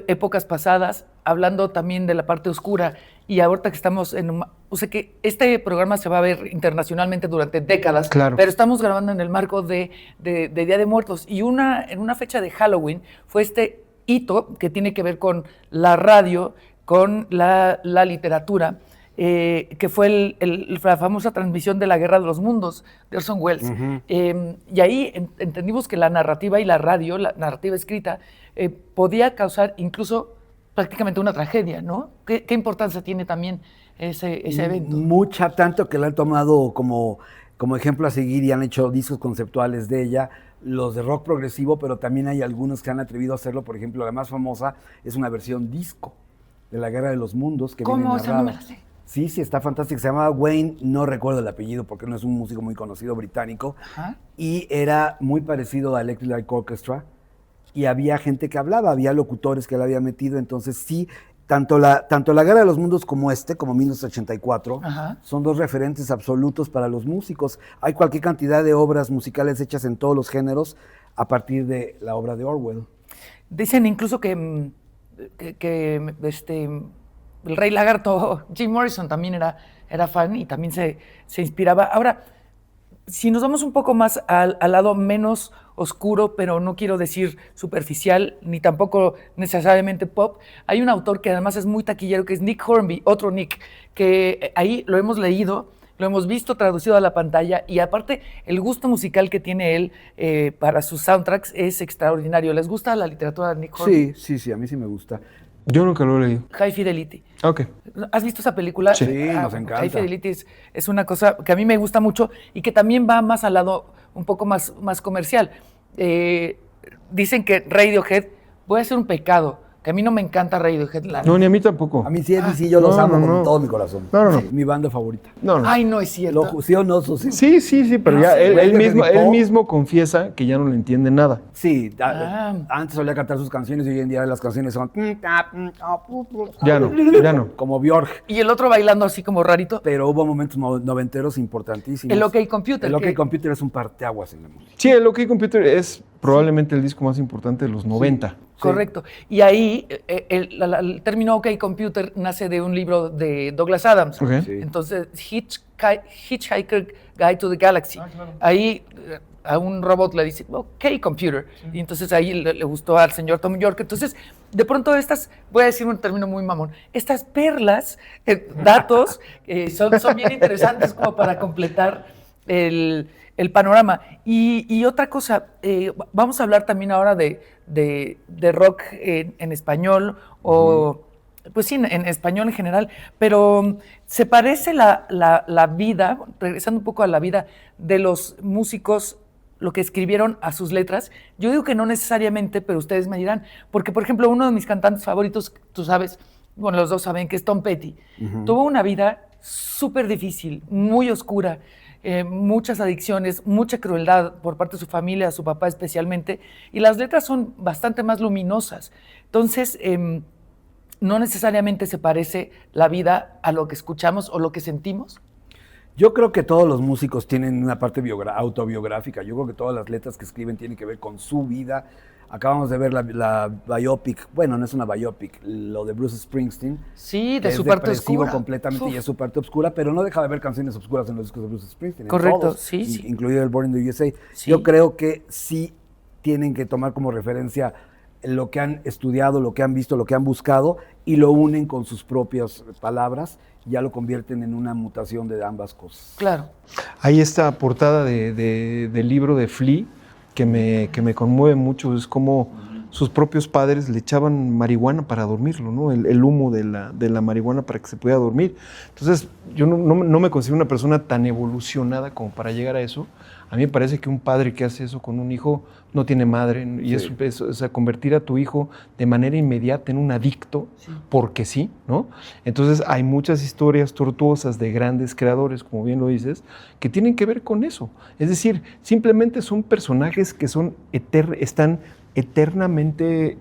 épocas pasadas, hablando también de la parte oscura, y ahorita que estamos o sea que este programa se va a ver internacionalmente durante décadas, claro, pero estamos grabando en el marco de Día de Muertos, y en una fecha de Halloween fue este hito que tiene que ver con la radio, con la literatura, que fue la famosa transmisión de La Guerra de los Mundos de Orson Welles. Ujú. Y ahí entendimos que la narrativa y la radio, la narrativa escrita, podía causar incluso prácticamente una tragedia, ¿no? ¿Qué importancia tiene también ese evento? Mucha, tanto que la han tomado como ejemplo a seguir y han hecho discos conceptuales de ella, los de rock progresivo, pero también hay algunos que han atrevido a hacerlo. Por ejemplo, la más famosa es una versión disco de La Guerra de los Mundos que viene ¿Cómo? Esa narrada. no me la sé. Sí, está fantástico. Se llama Wayne, no recuerdo el apellido porque no es un músico muy conocido británico. Ajá. Y era muy parecido a Electric Light Orchestra. Y había gente que hablaba, había locutores que la había metido. Entonces sí, tanto la Guerra de los Mundos como como 1984, Ajá. son dos referentes absolutos para los músicos. Hay cualquier cantidad de obras musicales hechas en todos los géneros a partir de la obra de Orwell. Dicen incluso que el Rey Lagarto, Jim Morrison, también era fan y también se inspiraba. Ahora, si nos vamos un poco más al lado menos oscuro, pero no quiero decir superficial, ni tampoco necesariamente pop, hay un autor que además es muy taquillero, que es Nick Hornby, otro Nick, que ahí lo hemos leído, lo hemos visto traducido a la pantalla, y aparte el gusto musical que tiene él para sus soundtracks es extraordinario. ¿Les gusta la literatura de Nick Hornby? Sí, a mí sí me gusta. Yo nunca lo he leído. High Fidelity. Ok. ¿Has visto esa película? Sí, nos encanta. High Fidelity es una cosa que a mí me gusta mucho y que también va más al lado un poco más comercial. Dicen que Radiohead puede ser un pecado, que a mí no me encanta Radiohead. No, ni a mí tampoco. A mí sí, yo los no, amo no, con no. todo mi corazón. No. Mi banda favorita. No. Ay, no es cierto. ¿Sí o no, Susi? Sí, pero No, ya sí, él mismo confiesa que ya no le entiende nada. Sí, Ah. antes solía cantar sus canciones y hoy en día las canciones son Ya no. como Björk, Y el otro bailando así como rarito. pero hubo momentos noventeros importantísimos. El OK Computer. El OK que- Computer es un parteaguas en la música. Sí, el OK Computer es probablemente el disco más importante de los 90. Correcto. Y ahí el término OK Computer nace de un libro de Douglas Adams. Ok. Sí. Entonces, Hitchhiker Guide to the Galaxy. Ahí a un robot le dice, OK Computer. Y entonces ahí le gustó al señor Tom York. Entonces, de pronto voy a decir un término muy mamón, estas perlas, datos, son bien interesantes como para completar el panorama. Y otra cosa, vamos a hablar también ahora de rock en español, o pues sí, en español en general, pero se parece la vida, regresando un poco a la vida de los músicos, lo que escribieron a sus letras. Yo digo que no necesariamente, pero ustedes me dirán, porque por ejemplo uno de mis cantantes favoritos, tú sabes, bueno, los dos saben que es Tom Petty, tuvo una vida súper difícil, muy oscura, muchas adicciones, mucha crueldad por parte de su familia, su papá especialmente, y las letras son bastante más luminosas. Entonces, no necesariamente se parece la vida a lo que escuchamos o lo que sentimos. Yo creo que todos los músicos tienen una parte autobiográfica. Yo creo que todas las letras que escriben tienen que ver con su vida. Acabamos de ver la biopic, bueno, no es una biopic, lo de Bruce Springsteen. Sí, que de su es parte depresivo oscura. completamente Uf. y es su parte oscura, pero no deja de haber canciones oscuras en los discos de Bruce Springsteen. en Correcto, todos, sí, sí. Incluido el Born in the USA. Sí. Yo creo que sí tienen que tomar como referencia lo que han estudiado, lo que han visto, lo que han buscado y lo unen con sus propias palabras y ya lo convierten en una mutación de ambas cosas. Claro. Hay esta portada del libro de Flea que me conmueve mucho. Es como sus propios padres le echaban marihuana para dormirlo, ¿no? El humo de la marihuana para que se pudiera dormir. Entonces, yo no me considero una persona tan evolucionada como para llegar a eso. A mí me parece que un padre que hace eso con un hijo no tiene madre, y Sí. o sea, convertir a tu hijo de manera inmediata en un adicto, porque sí, ¿no? Entonces hay muchas historias tortuosas de grandes creadores, como bien lo dices, que tienen que ver con eso. Es decir, simplemente son personajes que están eternamente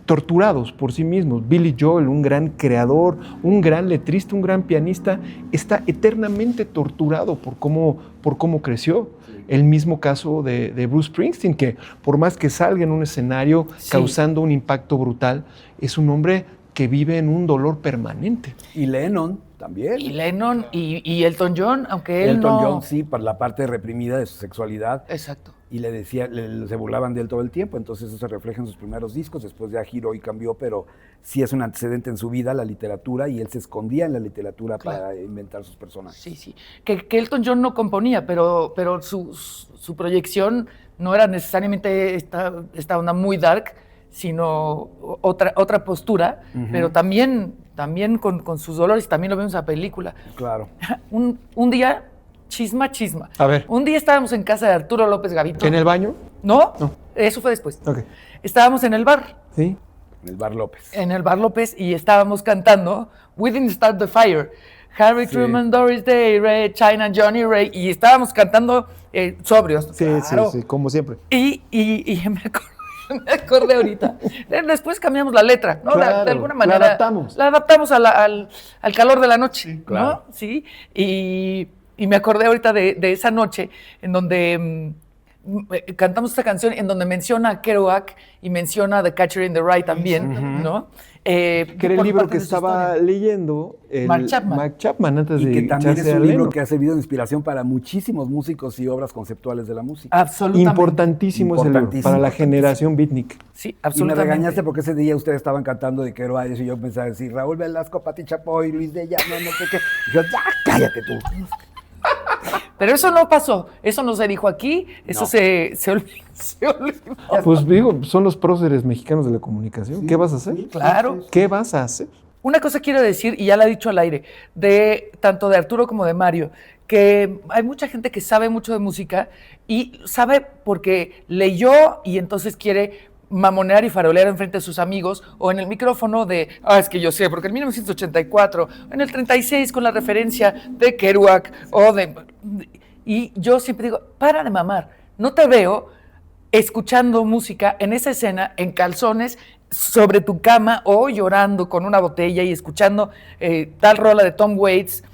torturados por sí mismos. Billy Joel, un gran creador, un gran letrista, un gran pianista, está eternamente torturado por cómo creció. El mismo caso de Bruce Springsteen, que por más que salga en un escenario Sí. causando un impacto brutal, es un hombre que vive en un dolor permanente. Y Lennon también. Y Lennon y Elton John, aunque él Elton no... John sí, para la parte reprimida de su sexualidad. Exacto. y le decía, se burlaban de él todo el tiempo, entonces eso se refleja en sus primeros discos, después ya giró y cambió, pero sí es un antecedente en su vida, la literatura, y él se escondía en la literatura para inventar sus personajes. Sí. Que Elton John no componía, pero su proyección no era necesariamente esta onda muy dark, sino otra postura, pero también con sus dolores, también lo vemos en la película. Claro. Un día, chisma. A ver. Un día estábamos en casa de Arturo López Gavito. ¿En el baño? No, No. Eso fue después. Ok. Estábamos en el bar. Sí. El Bar López. En el Bar López y estábamos cantando We Didn't Start the Fire. Harry Truman, Doris Day, Ray, China, Johnny Ray. Y estábamos cantando sobrios. Sí, claro. sí, como siempre. Y me acordé ahorita. Después cambiamos la letra, ¿no? Claro, De alguna manera. la adaptamos. La adaptamos al calor de la noche, ¿no? claro. Sí. Y me acordé ahorita de esa noche en donde cantamos esta canción en donde menciona a Kerouac y menciona a The Catcher in the Rye también, ¿no? Que era el libro que estaba leyendo Mark Chapman. Mark Chapman antes de Y que también es echarse un a libro Lennon. que ha servido de inspiración para muchísimos músicos y obras conceptuales de la música. Absolutamente. Importantísimo ese libro para la generación beatnik. Sí, Y me absolutamente. regañaste porque ese día ustedes estaban cantando de Kerouac y yo pensaba decir Raúl Velasco, Pati Chapoy, Luis de Llano, no sé qué. Y yo, ya, cállate tú. Pero eso no pasó, eso no se dijo aquí, eso se olvidó. Pues digo, son los próceres mexicanos de la comunicación. ¿Qué vas a hacer? Claro. ¿Qué vas a hacer? Una cosa quiero decir, y ya la he dicho al aire, tanto de Arturo como de Mario, que hay mucha gente que sabe mucho de música y sabe porque leyó y entonces quiere mamonear y farolear enfrente de sus amigos o en el micrófono es que yo sé, porque en 1984, en el 36 con la referencia de Kerouac y yo siempre digo, para de mamar, no te veo escuchando música en esa escena, en calzones, sobre tu cama o llorando con una botella y escuchando tal rola de Tom Waits.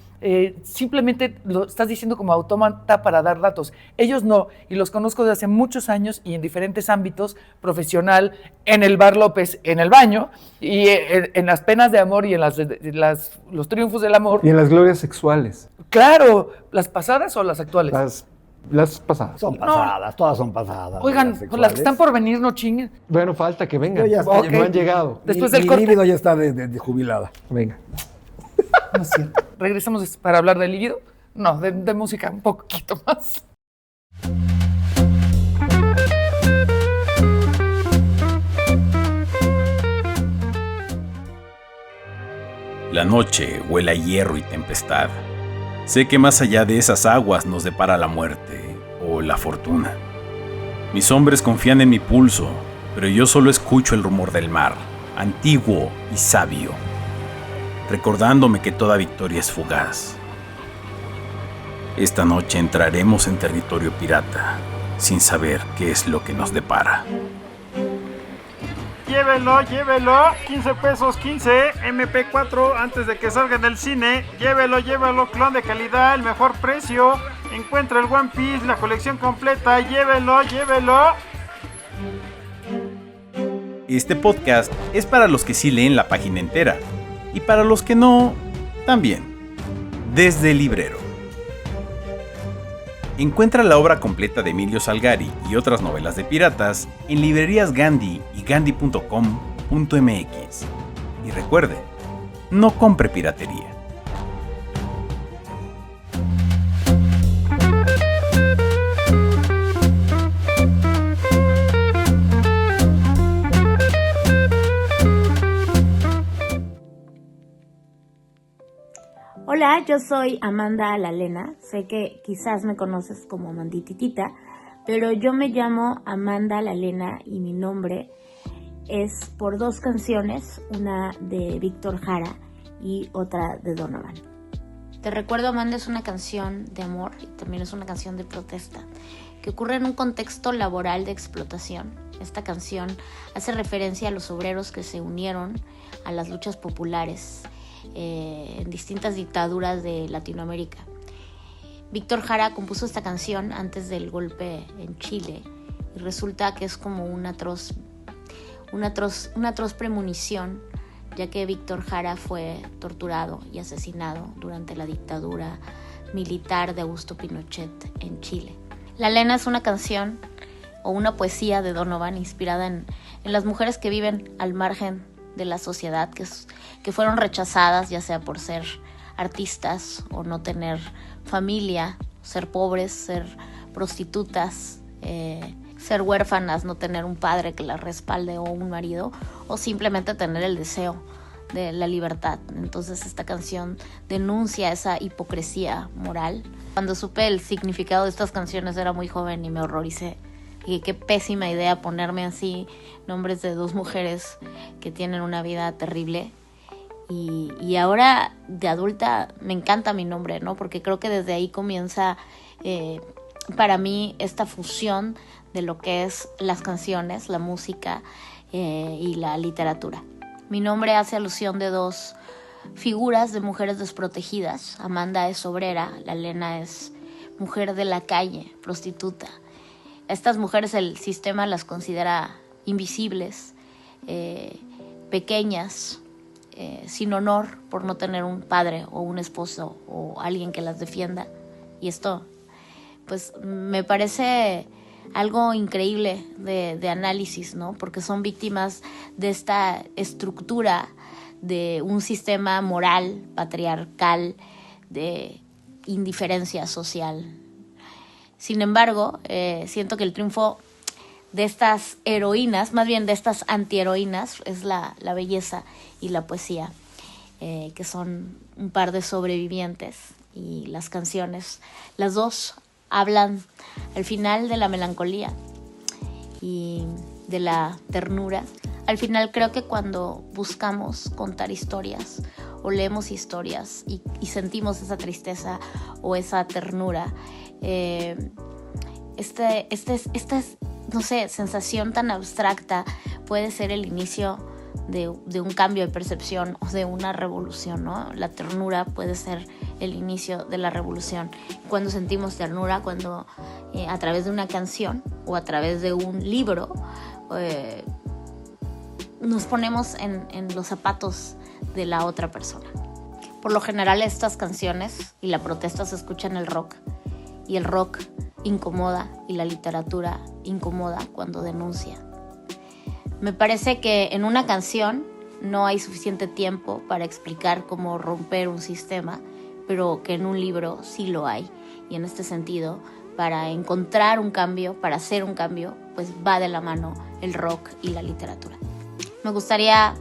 Simplemente lo estás diciendo como autómata para dar datos. Ellos no, y los conozco desde hace muchos años y en diferentes ámbitos, profesional, en el Bar López, en el baño, y en las penas de amor y en los triunfos del amor. Y en las glorias sexuales. Claro, ¿las pasadas o las actuales? Las pasadas. Son pasadas, todas son pasadas. Oigan, pues las que están por venir no chinguen. Bueno, falta que vengan. Yo ya Ok. No han llegado. Después mi del corte. líbido ya está de jubilada. Venga. No es cierto. ¿Regresamos para hablar de líbido? No, de música un poquito más. La noche huele a hierro y tempestad. Sé que más allá de esas aguas nos depara la muerte o la fortuna. Mis hombres confían en mi pulso, pero yo solo escucho el rumor del mar, antiguo y sabio, recordándome que toda victoria es fugaz. Esta noche entraremos en territorio pirata, sin saber qué es lo que nos depara. Llévelo, 15 pesos, 15, MP4 antes de que salga del cine. Llévelo, clon de calidad, el mejor precio. Encuentra el One Piece, la colección completa. Llévelo. Este podcast es para los que sí leen la página entera, y para los que no, también. Desde el librero. Encuentra la obra completa de Emilio Salgari y otras novelas de piratas en librerías Gandhi y gandhi.com.mx. Y recuerde, no compre piratería. Hola, yo soy Amanda Lalena. Sé que quizás me conoces como Mandititita, pero yo me llamo Amanda Lalena y mi nombre es por dos canciones, una de Víctor Jara y otra de Donovan. Te recuerdo, Amanda es una canción de amor y también es una canción de protesta que ocurre en un contexto laboral de explotación. Esta canción hace referencia a los obreros que se unieron a las luchas populares en distintas dictaduras de Latinoamérica. Víctor Jara compuso esta canción antes del golpe en Chile y resulta que es como una atroz premonición, ya que Víctor Jara fue torturado y asesinado durante la dictadura militar de Augusto Pinochet en Chile. La Lena es una canción o una poesía de Donovan inspirada en las mujeres que viven al margen de la sociedad, que fueron rechazadas, ya sea por ser artistas o no tener familia, ser pobres, ser prostitutas, ser huérfanas, no tener un padre que las respalde o un marido, o simplemente tener el deseo de la libertad. Entonces esta canción denuncia esa hipocresía moral. Cuando supe el significado de estas canciones era muy joven y me horroricé. Y qué pésima idea ponerme así nombres de dos mujeres que tienen una vida terrible. Y ahora de adulta me encanta mi nombre, ¿no? Porque creo que desde ahí comienza para mí esta fusión de lo que es las canciones, la música y la literatura. Mi nombre hace alusión de dos figuras de mujeres desprotegidas. Amanda es obrera, la Lena es mujer de la calle, prostituta. Estas mujeres el sistema las considera invisibles, pequeñas, sin honor por no tener un padre o un esposo o alguien que las defienda. Y esto, pues, me parece algo increíble de análisis, ¿no? Porque son víctimas de esta estructura de un sistema moral, patriarcal, de indiferencia social. Sin embargo, siento que el triunfo de estas heroínas, más bien de estas antiheroínas, es la belleza y la poesía, que son un par de sobrevivientes, y las canciones, las dos hablan al final de la melancolía y de la ternura. Al final creo que cuando buscamos contar historias o leemos historias y sentimos esa tristeza o esa ternura, esta no sé, sensación tan abstracta puede ser el inicio de un cambio de percepción o de una revolución, ¿no? La ternura puede ser el inicio de la revolución. Cuando sentimos ternura, cuando a través de una canción o a través de un libro nos ponemos en los zapatos de la otra persona. Por lo general estas canciones y la protesta se escucha en el rock, y el rock incomoda y la literatura incomoda cuando denuncia. Me parece que en una canción no hay suficiente tiempo para explicar cómo romper un sistema, pero que en un libro sí lo hay. Y en este sentido, para encontrar un cambio, para hacer un cambio, pues va de la mano el rock y la literatura. Me gustaría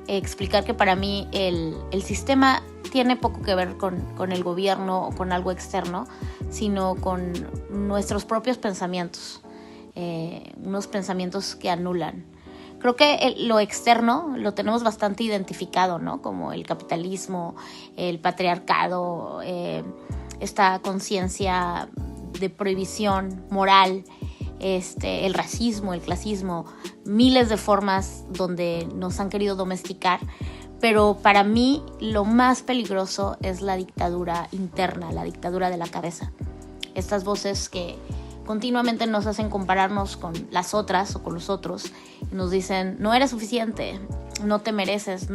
explicar que para mí el sistema tiene poco que ver con el gobierno o con algo externo, sino con nuestros propios pensamientos, unos pensamientos que anulan. Creo que lo externo lo tenemos bastante identificado, ¿no? Como el capitalismo, el patriarcado, esta conciencia de prohibición moral, el racismo, el clasismo, miles de formas donde nos han querido domesticar. Pero para mí lo más peligroso es la dictadura interna, la dictadura de la cabeza. Estas voces que continuamente nos hacen compararnos con las otras o con los otros y nos dicen: no eres suficiente, no te mereces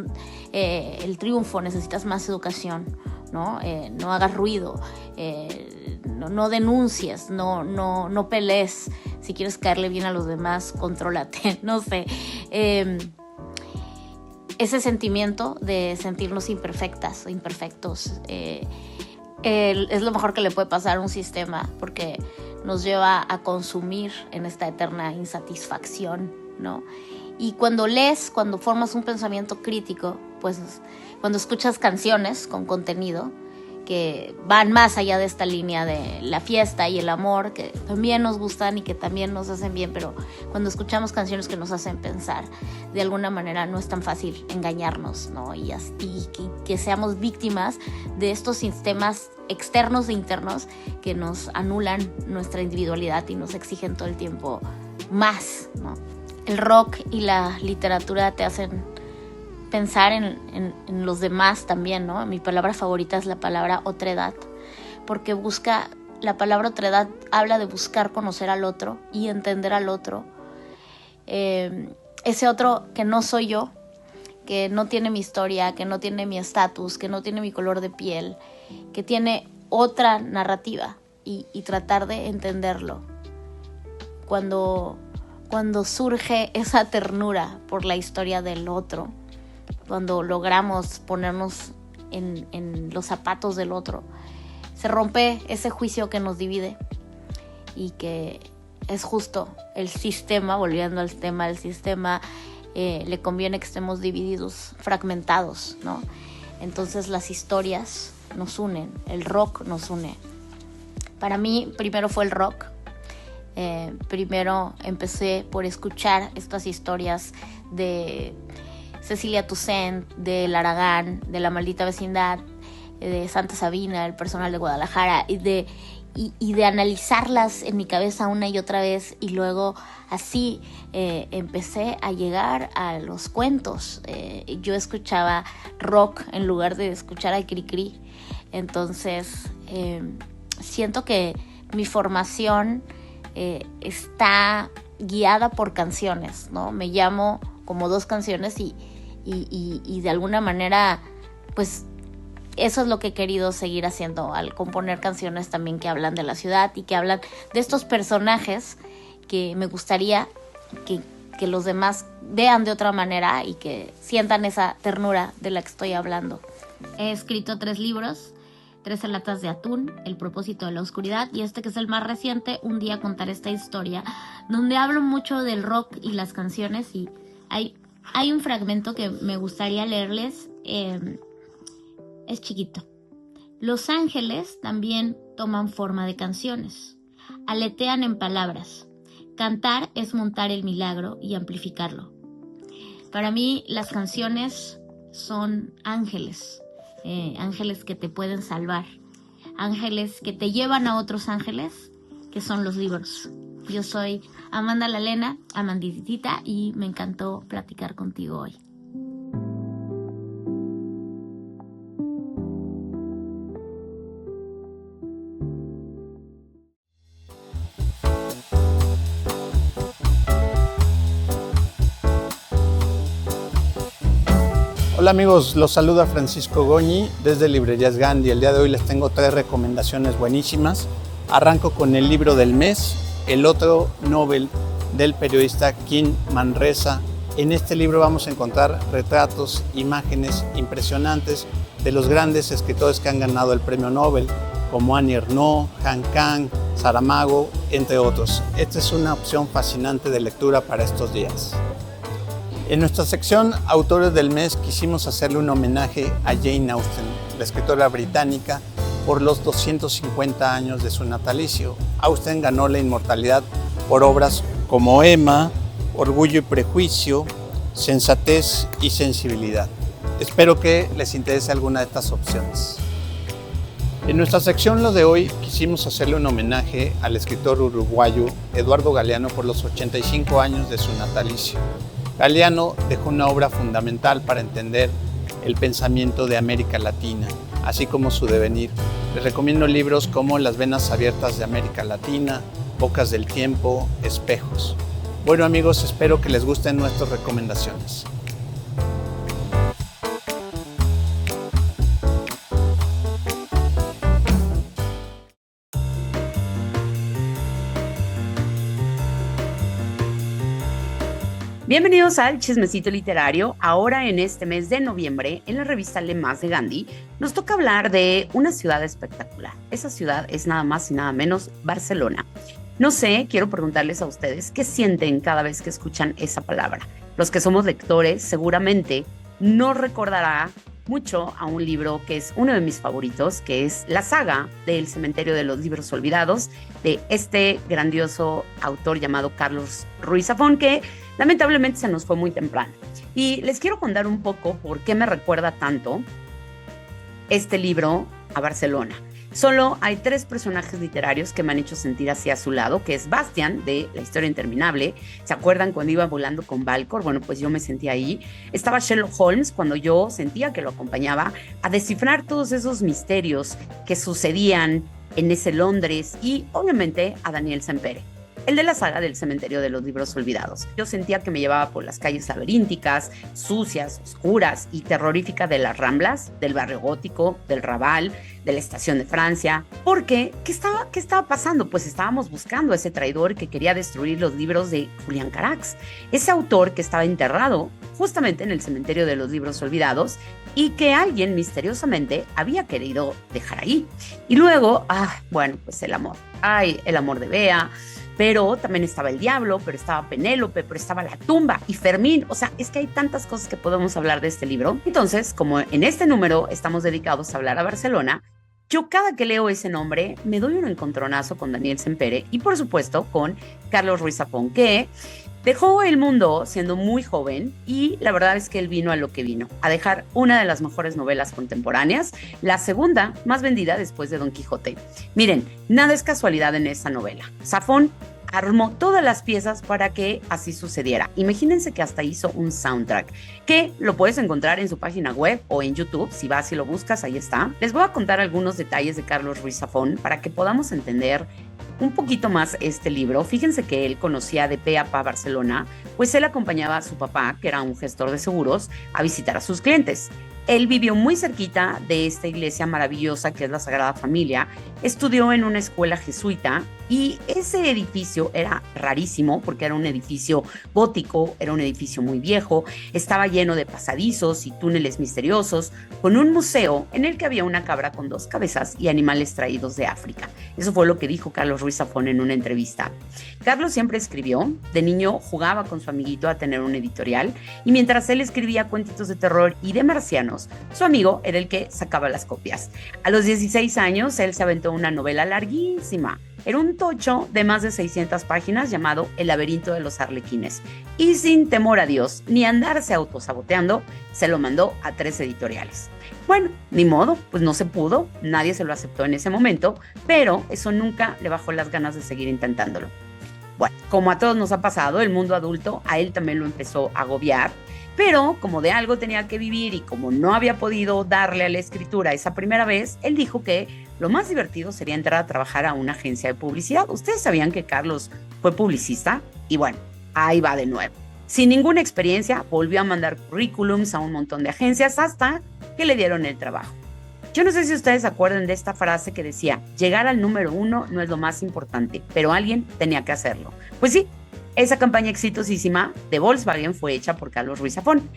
el triunfo, necesitas más educación, ¿no? No hagas ruido, no denuncies, no pelees, si quieres caerle bien a los demás, contrólate, no sé. Ese sentimiento de sentirnos imperfectas o imperfectos es lo mejor que le puede pasar a un sistema, porque nos lleva a consumir en esta eterna insatisfacción, ¿no? Y cuando lees, cuando formas un pensamiento crítico, pues cuando escuchas canciones con contenido que van más allá de esta línea de la fiesta y el amor, que también nos gustan y que también nos hacen bien, pero cuando escuchamos canciones que nos hacen pensar, de alguna manera no es tan fácil engañarnos, ¿no? Y que seamos víctimas de estos sistemas externos e internos que nos anulan nuestra individualidad y nos exigen todo el tiempo más, ¿no? El rock y la literatura te hacen pensar en los demás también, ¿no? Mi palabra favorita es la palabra otredad, porque la palabra otredad habla de buscar conocer al otro y entender al otro. Ese otro que no soy yo, que no tiene mi historia, que no tiene mi estatus, que no tiene mi color de piel, que tiene otra narrativa, y tratar de entenderlo. cuando surge esa ternura por la historia del otro, cuando logramos ponernos en los zapatos del otro, se rompe ese juicio que nos divide y que es justo el sistema, volviendo al tema del sistema, le conviene que estemos divididos, fragmentados, ¿no? Entonces las historias nos unen, el rock nos une. Para mí primero fue el rock. Primero empecé por escuchar estas historias de Cecilia Toussaint, de Aragán, de La Maldita Vecindad, de Santa Sabina, el personal de Guadalajara, y de analizarlas en mi cabeza una y otra vez, y luego así empecé a llegar a los cuentos. Yo escuchaba rock en lugar de escuchar a Cricri. Entonces siento que mi formación está guiada por canciones, ¿no? Me llamo como 2 canciones y de alguna manera, pues eso es lo que he querido seguir haciendo al componer canciones también que hablan de la ciudad y que hablan de estos personajes que me gustaría que los demás vean de otra manera y que sientan esa ternura de la que estoy hablando. He escrito 3 libros, 13 latas de atún, El propósito de la oscuridad, y este que es el más reciente, Un día contaré esta historia, donde hablo mucho del rock y las canciones, y hay un fragmento que me gustaría leerles. Es chiquito. Los ángeles también toman forma de canciones, aletean en palabras. Cantar es montar el milagro y amplificarlo. Para mí las canciones son ángeles. Ángeles que te pueden salvar, ángeles que te llevan a otros ángeles, que son los libros. Yo soy Amanda Lalena, Amanditita, y me encantó platicar contigo hoy. Hola amigos, los saluda Francisco Goñi desde Librerías Gandhi. El día de hoy les tengo 3 recomendaciones buenísimas. Arranco con el libro del mes, El otro Nobel, del periodista Kim Manresa. En este libro vamos a encontrar retratos, imágenes impresionantes de los grandes escritores que han ganado el premio Nobel, como Annie Ernaux, Han Kang, Saramago, entre otros. Esta es una opción fascinante de lectura para estos días. En nuestra sección Autores del Mes quisimos hacerle un homenaje a Jane Austen, la escritora británica, por los 250 años de su natalicio. Austen ganó la inmortalidad por obras como Emma, Orgullo y Prejuicio, Sensatez y Sensibilidad. Espero que les interese alguna de estas opciones. En nuestra sección Lo de hoy quisimos hacerle un homenaje al escritor uruguayo Eduardo Galeano por los 85 años de su natalicio. Galeano dejó una obra fundamental para entender el pensamiento de América Latina, así como su devenir. Les recomiendo libros como Las venas abiertas de América Latina, Bocas del tiempo, Espejos. Bueno amigos, espero que les gusten nuestras recomendaciones. Bienvenidos al Chismecito Literario. Ahora en este mes de noviembre, en la revista Le Mas de Gandhi, nos toca hablar de una ciudad espectacular. Esa ciudad es nada más y nada menos Barcelona. No sé, quiero preguntarles a ustedes qué sienten cada vez que escuchan esa palabra. Los que somos lectores seguramente nos recordará mucho a un libro que es uno de mis favoritos, que es la saga del Cementerio de los Libros Olvidados, de este grandioso autor llamado Carlos Ruiz Zafón, que lamentablemente se nos fue muy temprano. Y les quiero contar un poco por qué me recuerda tanto este libro a Barcelona. Solo hay 3 personajes literarios que me han hecho sentir así a su lado, que es Bastian, de La historia interminable. ¿Se acuerdan cuando iba volando con Valcor? Bueno, pues yo me sentí ahí. Estaba Sherlock Holmes, cuando yo sentía que lo acompañaba a descifrar todos esos misterios que sucedían en ese Londres. Y obviamente a Daniel Sempere. el de la saga del Cementerio de los Libros Olvidados. Yo sentía que me llevaba por las calles laberínticas, sucias, oscuras y terroríficas de las Ramblas, del barrio gótico, del Raval, de la Estación de Francia. Porque, ¿qué estaba pasando? Pues estábamos buscando a ese traidor que quería destruir los libros de Julián Carax, ese autor que estaba enterrado justamente en el Cementerio de los Libros Olvidados y que alguien misteriosamente había querido dejar ahí. Y luego, bueno, pues el amor. El amor de Bea, pero también estaba el diablo, pero estaba Penélope, pero estaba la tumba y Fermín. O sea, es que hay tantas cosas que podemos hablar de este libro. Entonces, como en este número estamos dedicados a hablar a Barcelona, yo cada que leo ese nombre me doy un encontronazo con Daniel Sempere y por supuesto con Carlos Ruiz Zafón, que dejó el mundo siendo muy joven y la verdad es que él vino a lo que vino, a dejar una de las mejores novelas contemporáneas, la segunda más vendida después de Don Quijote. Miren, nada es casualidad en esta novela. Zafón armó todas las piezas para que así sucediera. Imagínense que hasta hizo un soundtrack, que lo puedes encontrar en su página web o en YouTube, si vas y lo buscas, ahí está. Les voy a contar algunos detalles de Carlos Ruiz Zafón para que podamos entender un poquito más este libro. Fíjense que él conocía de pe a pa Barcelona, pues él acompañaba a su papá, que era un gestor de seguros, a visitar a sus clientes. Él vivió muy cerquita de esta iglesia maravillosa que es la Sagrada Familia, estudió en una escuela jesuita y ese edificio era rarísimo porque era un edificio gótico, era un edificio muy viejo, estaba lleno de pasadizos y túneles misteriosos, con un museo en el que había una cabra con 2 cabezas y animales traídos de África. Eso fue lo que dijo Carlos Ruiz Zafón en una entrevista. Carlos siempre escribió, de niño jugaba con su amiguito a tener un editorial y mientras él escribía cuentitos de terror y de marcianos, su amigo era el que sacaba las copias. A los 16 años, él se aventó una novela larguísima. Era un tocho de más de 600 páginas llamado El laberinto de los arlequines. Y sin temor a Dios, ni andarse autosaboteando, se lo mandó a 3 editoriales. Bueno, ni modo, pues no se pudo, nadie se lo aceptó en ese momento, pero eso nunca le bajó las ganas de seguir intentándolo. Bueno, como a todos nos ha pasado, el mundo adulto a él también lo empezó a agobiar, pero como de algo tenía que vivir y como no había podido darle a la escritura esa primera vez, él dijo que lo más divertido sería entrar a trabajar a una agencia de publicidad. ¿Ustedes sabían que Carlos fue publicista? Y bueno, ahí va de nuevo. Sin ninguna experiencia, volvió a mandar currículums a un montón de agencias hasta que le dieron el trabajo. Yo no sé si ustedes se acuerdan de esta frase que decía, llegar al número 1 no es lo más importante, pero alguien tenía que hacerlo. Pues sí, esa campaña exitosísima de Volkswagen fue hecha por Carlos Ruiz Zafón.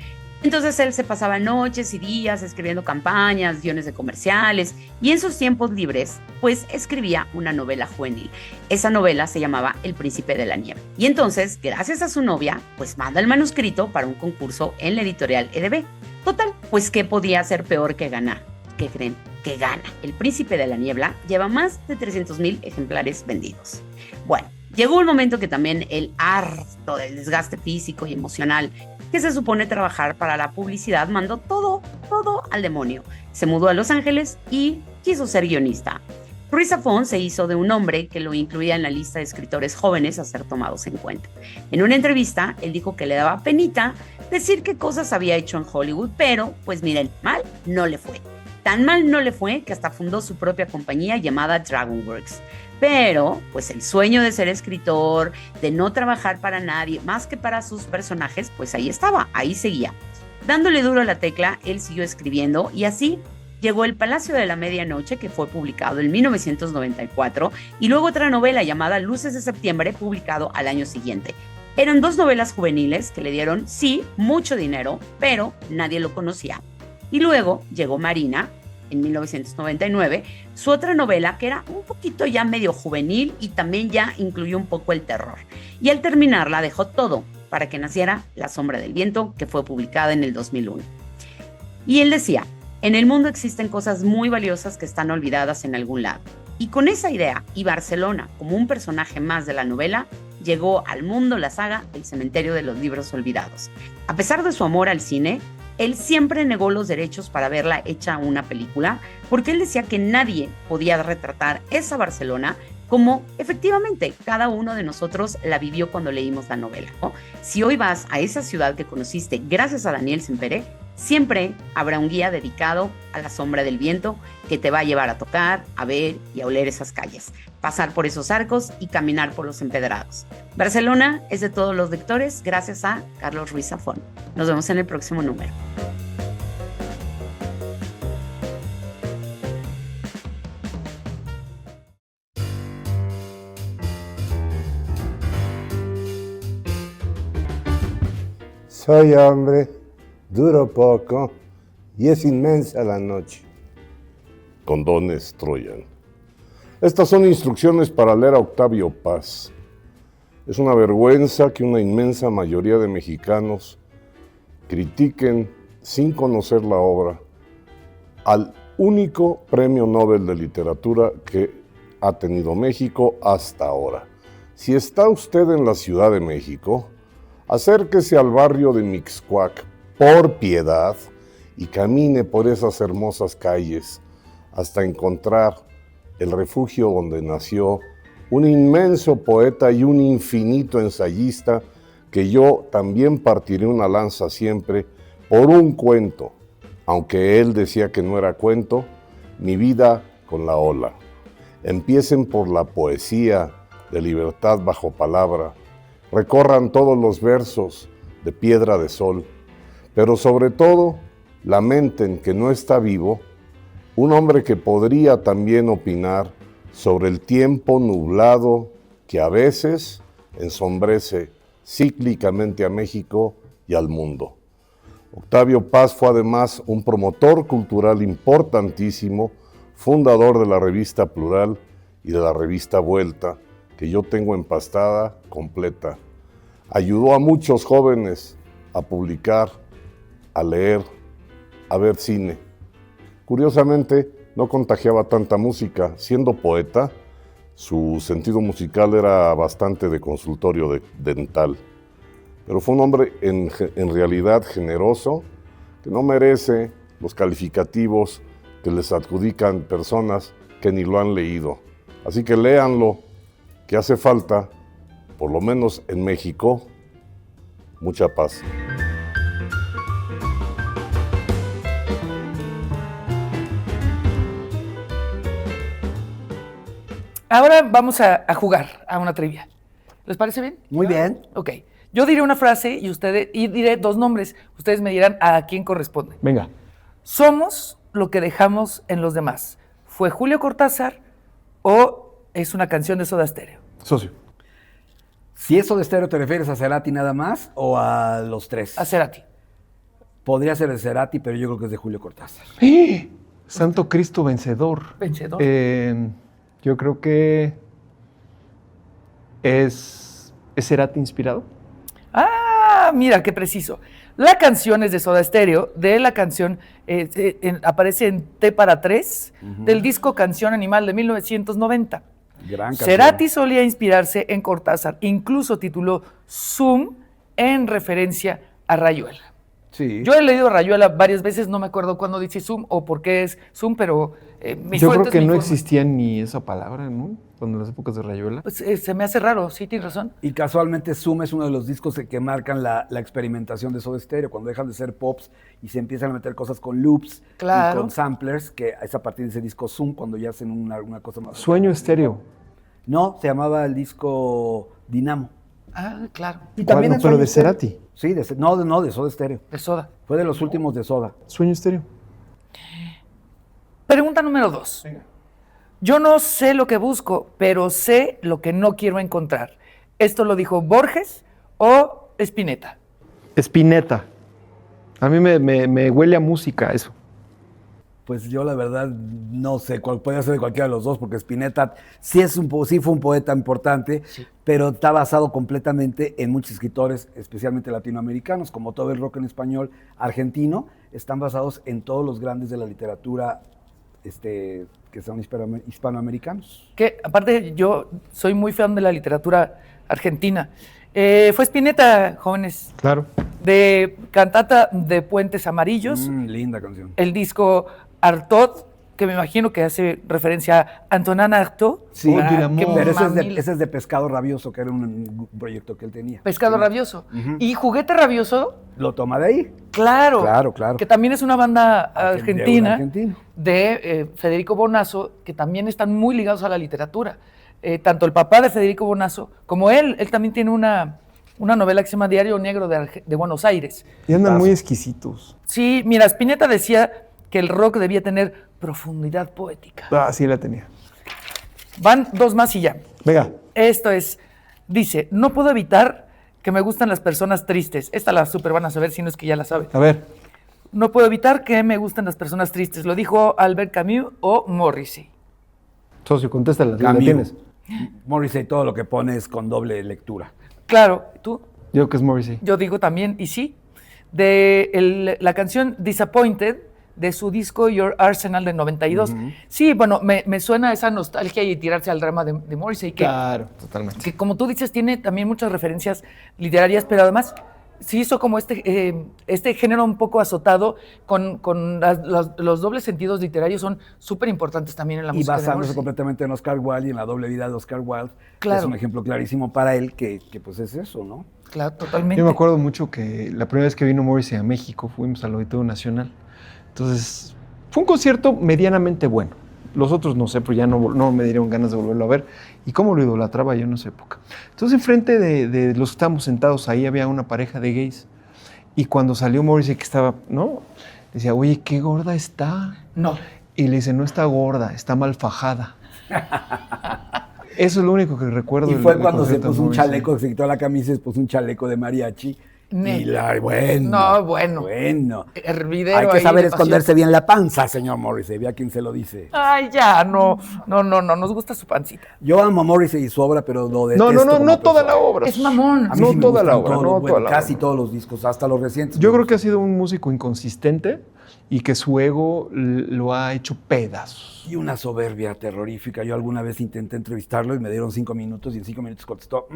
Entonces él se pasaba noches y días escribiendo campañas, guiones de comerciales y en sus tiempos libres pues escribía una novela juvenil. Esa novela se llamaba El Príncipe de la Nieve. Y entonces, gracias a su novia, pues manda el manuscrito para un concurso en la editorial EDB. Total, pues ¿qué podía ser peor que ganar? ¿Qué creen? Que gana. El Príncipe de la Niebla lleva más de 300,000 ejemplares vendidos. Bueno, llegó un momento que también el harto del desgaste físico y emocional que se supone trabajar para la publicidad mandó todo al demonio. Se mudó a Los Ángeles y quiso ser guionista. Ruiz Zafón se hizo de un hombre que lo incluía en la lista de escritores jóvenes a ser tomados en cuenta. En una entrevista, él dijo que le daba penita decir qué cosas había hecho en Hollywood, pero pues miren, mal no le fue. Tan mal no le fue que hasta fundó su propia compañía llamada DragonWorks. Pero, pues el sueño de ser escritor, de no trabajar para nadie más que para sus personajes, pues ahí estaba, ahí seguía. Dándole duro a la tecla, él siguió escribiendo y así llegó El Palacio de la Medianoche, que fue publicado en 1994, y luego otra novela llamada Luces de Septiembre, publicado al año siguiente. Eran 2 novelas juveniles que le dieron, sí, mucho dinero, pero nadie lo conocía. Y luego llegó Marina, en 1999, su otra novela que era un poquito ya medio juvenil y también ya incluyó un poco el terror. Y al terminarla dejó todo para que naciera La Sombra del Viento, que fue publicada en el 2001. Y él decía, en el mundo existen cosas muy valiosas que están olvidadas en algún lado. Y con esa idea y Barcelona como un personaje más de la novela, llegó al mundo la saga El Cementerio de los Libros Olvidados. A pesar de su amor al cine, él siempre negó los derechos para verla hecha una película, porque él decía que nadie podía retratar esa Barcelona como efectivamente cada uno de nosotros la vivió cuando leímos la novela, ¿no? Si hoy vas a esa ciudad que conociste gracias a Daniel Sempere, Siempre habrá un guía dedicado a la sombra del viento que te va a llevar a tocar, a ver y a oler esas calles, pasar por esos arcos y caminar por los empedrados. Barcelona es de todos los lectores, gracias a Carlos Ruiz Zafón. Nos vemos en el próximo número. Soy hombre, duro poco y es inmensa la noche. Condones Troyan. Estas son instrucciones para leer a Octavio Paz. Es una vergüenza que una inmensa mayoría de mexicanos critiquen sin conocer la obra al único premio Nobel de literatura que ha tenido México hasta ahora. Si está usted en la Ciudad de México, acérquese al barrio de Mixcoac por piedad y camine por esas hermosas calles hasta encontrar el refugio donde nació un inmenso poeta y un infinito ensayista que yo también partiré una lanza siempre por un cuento, aunque él decía que no era cuento, Mi vida con la ola. Empiecen por la poesía de Libertad bajo palabra, recorran todos los versos de Piedra de Sol, pero sobre todo lamenten que no está vivo un hombre que podría también opinar sobre el tiempo nublado que a veces ensombrece cíclicamente a México y al mundo. Octavio Paz fue además un promotor cultural importantísimo, fundador de la revista Plural y de la revista Vuelta, que yo tengo empastada completa. Ayudó a muchos jóvenes a publicar, a leer, a ver cine. Curiosamente, no contagiaba tanta música. Siendo poeta, su sentido musical era bastante de consultorio dental. Pero fue un hombre en realidad generoso, que no merece los calificativos que les adjudican personas que ni lo han leído. Así que léanlo, que hace falta, por lo menos en México, mucha paz. Ahora vamos a jugar a una trivia. ¿Les parece bien? Muy bien. Ok. Yo diré una frase y diré dos nombres. Ustedes me dirán a quién corresponde. Venga. Somos lo que dejamos en los demás. ¿Fue Julio Cortázar o es una canción de Soda Stereo? Socio. Si eso de Stereo te refieres a Cerati nada más o a los tres. A Cerati. Podría ser de Cerati, pero yo creo que es de Julio Cortázar. Santo Cristo vencedor. Vencedor. Yo creo que es Cerati inspirado. Ah, mira, qué preciso. La canción es de Soda Stereo, de la canción aparece en T para 3, del disco Canción Animal de 1990. Gran canción. Cerati solía inspirarse en Cortázar, incluso tituló Zoom en referencia a Rayuela. Sí. Yo he leído Rayuela varias veces, no me acuerdo cuándo dice Zoom o por qué es Zoom, pero Yo creo que no existía ni esa palabra, ¿no? Cuando en las épocas de Rayuela. Pues, se me hace raro, sí, tienes razón. Y casualmente Zoom es uno de los discos que marcan la experimentación de Soda Stereo, cuando dejan de ser pops y se empiezan a meter cosas con loops Claro. y con samplers, que es a partir de ese disco Zoom, cuando ya hacen una cosa más. Sueño Estéreo. No, se llamaba el disco Dinamo. Ah, claro. Y también Pero de Cerati. Sí, de Soda Stereo. De Soda. Fue de los últimos de Soda. Sueño Estéreo. Pregunta número 2. Yo no sé lo que busco, pero sé lo que no quiero encontrar. ¿Esto lo dijo Borges o Spinetta? Spinetta. A mí me huele a música eso. Pues yo la verdad no sé cuál puede ser de cualquiera de los dos, porque Spinetta sí fue un poeta importante, sí, pero está basado completamente en muchos escritores, especialmente latinoamericanos, como todo el rock en español argentino, están basados en todos los grandes de la literatura que son hispanoamericanos. Que aparte yo soy muy fan de la literatura argentina. Fue Spinetta, jóvenes. Claro. De Cantata de Puentes Amarillos. Linda canción. El disco Artaud, que me imagino que hace referencia a Antonin Artaud. Sí, Oh, del amor. pero mamil. ese es de Pescado Rabioso, que era un proyecto que él tenía. Pescado Sí. Rabioso. Ujú. Y Juguete Rabioso, Lo toma de ahí. claro. Claro. Que también es una banda De un argentina argentino. de Federico Bonazo, que también están muy ligados a la literatura. Tanto el papá de Federico Bonazo como él también tiene una novela que se llama Diario Negro de Buenos Aires. Y andan muy exquisitos. Sí, mira, Spinetta decía que el rock debía tener profundidad poética. Ah, sí la tenía. Van dos más y ya. Venga. Esto es, dice, no puedo evitar que me gustan las personas tristes. Esta la super van a saber, si no es que ya la saben. A ver. No puedo evitar que me gusten las personas tristes. Lo dijo Albert Camus o Morrissey. Socio, contéstala. ¿La Camus. tienes? Morrissey, todo lo que pones con doble lectura. Claro, ¿tú? Yo creo que es Morrissey. Yo digo también, y sí. De la canción Disappointed, de su disco Your Arsenal de 92. Sí, bueno, me suena esa nostalgia y tirarse al drama de Morrissey, que, Claro, totalmente. que como tú dices, tiene también muchas referencias literarias, pero además sí hizo como este género un poco azotado, con los dobles sentidos literarios son súper importantes también en la Y música de basándose Morrissey. completamente en Oscar Wilde y en la doble vida de Oscar Wilde. Claro. Es un ejemplo clarísimo para él que pues es eso, ¿no? Claro, totalmente. Yo me acuerdo mucho que la primera vez que vino Morrissey a México fuimos al Auditorio Nacional. Entonces, fue un concierto medianamente bueno. Los otros no sé, pero ya no me dieron ganas de volverlo a ver. Y cómo lo idolatraba yo en esa época. Entonces, enfrente de los que estábamos sentados ahí había una pareja de gays. Y cuando salió Morrissey, que estaba, ¿no? Decía, oye, qué gorda está. No. Y le dice, no está gorda, está mal fajada. Eso es lo único que recuerdo. Y del- fue del cuando se concierto de puso un Morrissey. chaleco, se quitó la camisa y se puso un chaleco de mariachi. Neta. Bueno. No, bueno. Bueno. Hervidero Hay que ahí saber de pasión. esconderse bien la panza, señor Morrissey. Vea quién se lo dice. Ay, ya, no, nos gusta su pancita. Yo amo a Morrissey y su obra, pero lo detesto. No como toda persona. la obra. Es mamón. A mí No sí me toda la gustan obra, todos, no bueno, toda la casi obra. todos los discos, hasta los recientes. Yo creo que ha sido un músico inconsistente y que su ego lo ha hecho pedazos. Y una soberbia terrorífica. Yo alguna vez intenté entrevistarlo y me dieron 5 minutos y en 5 minutos contestó.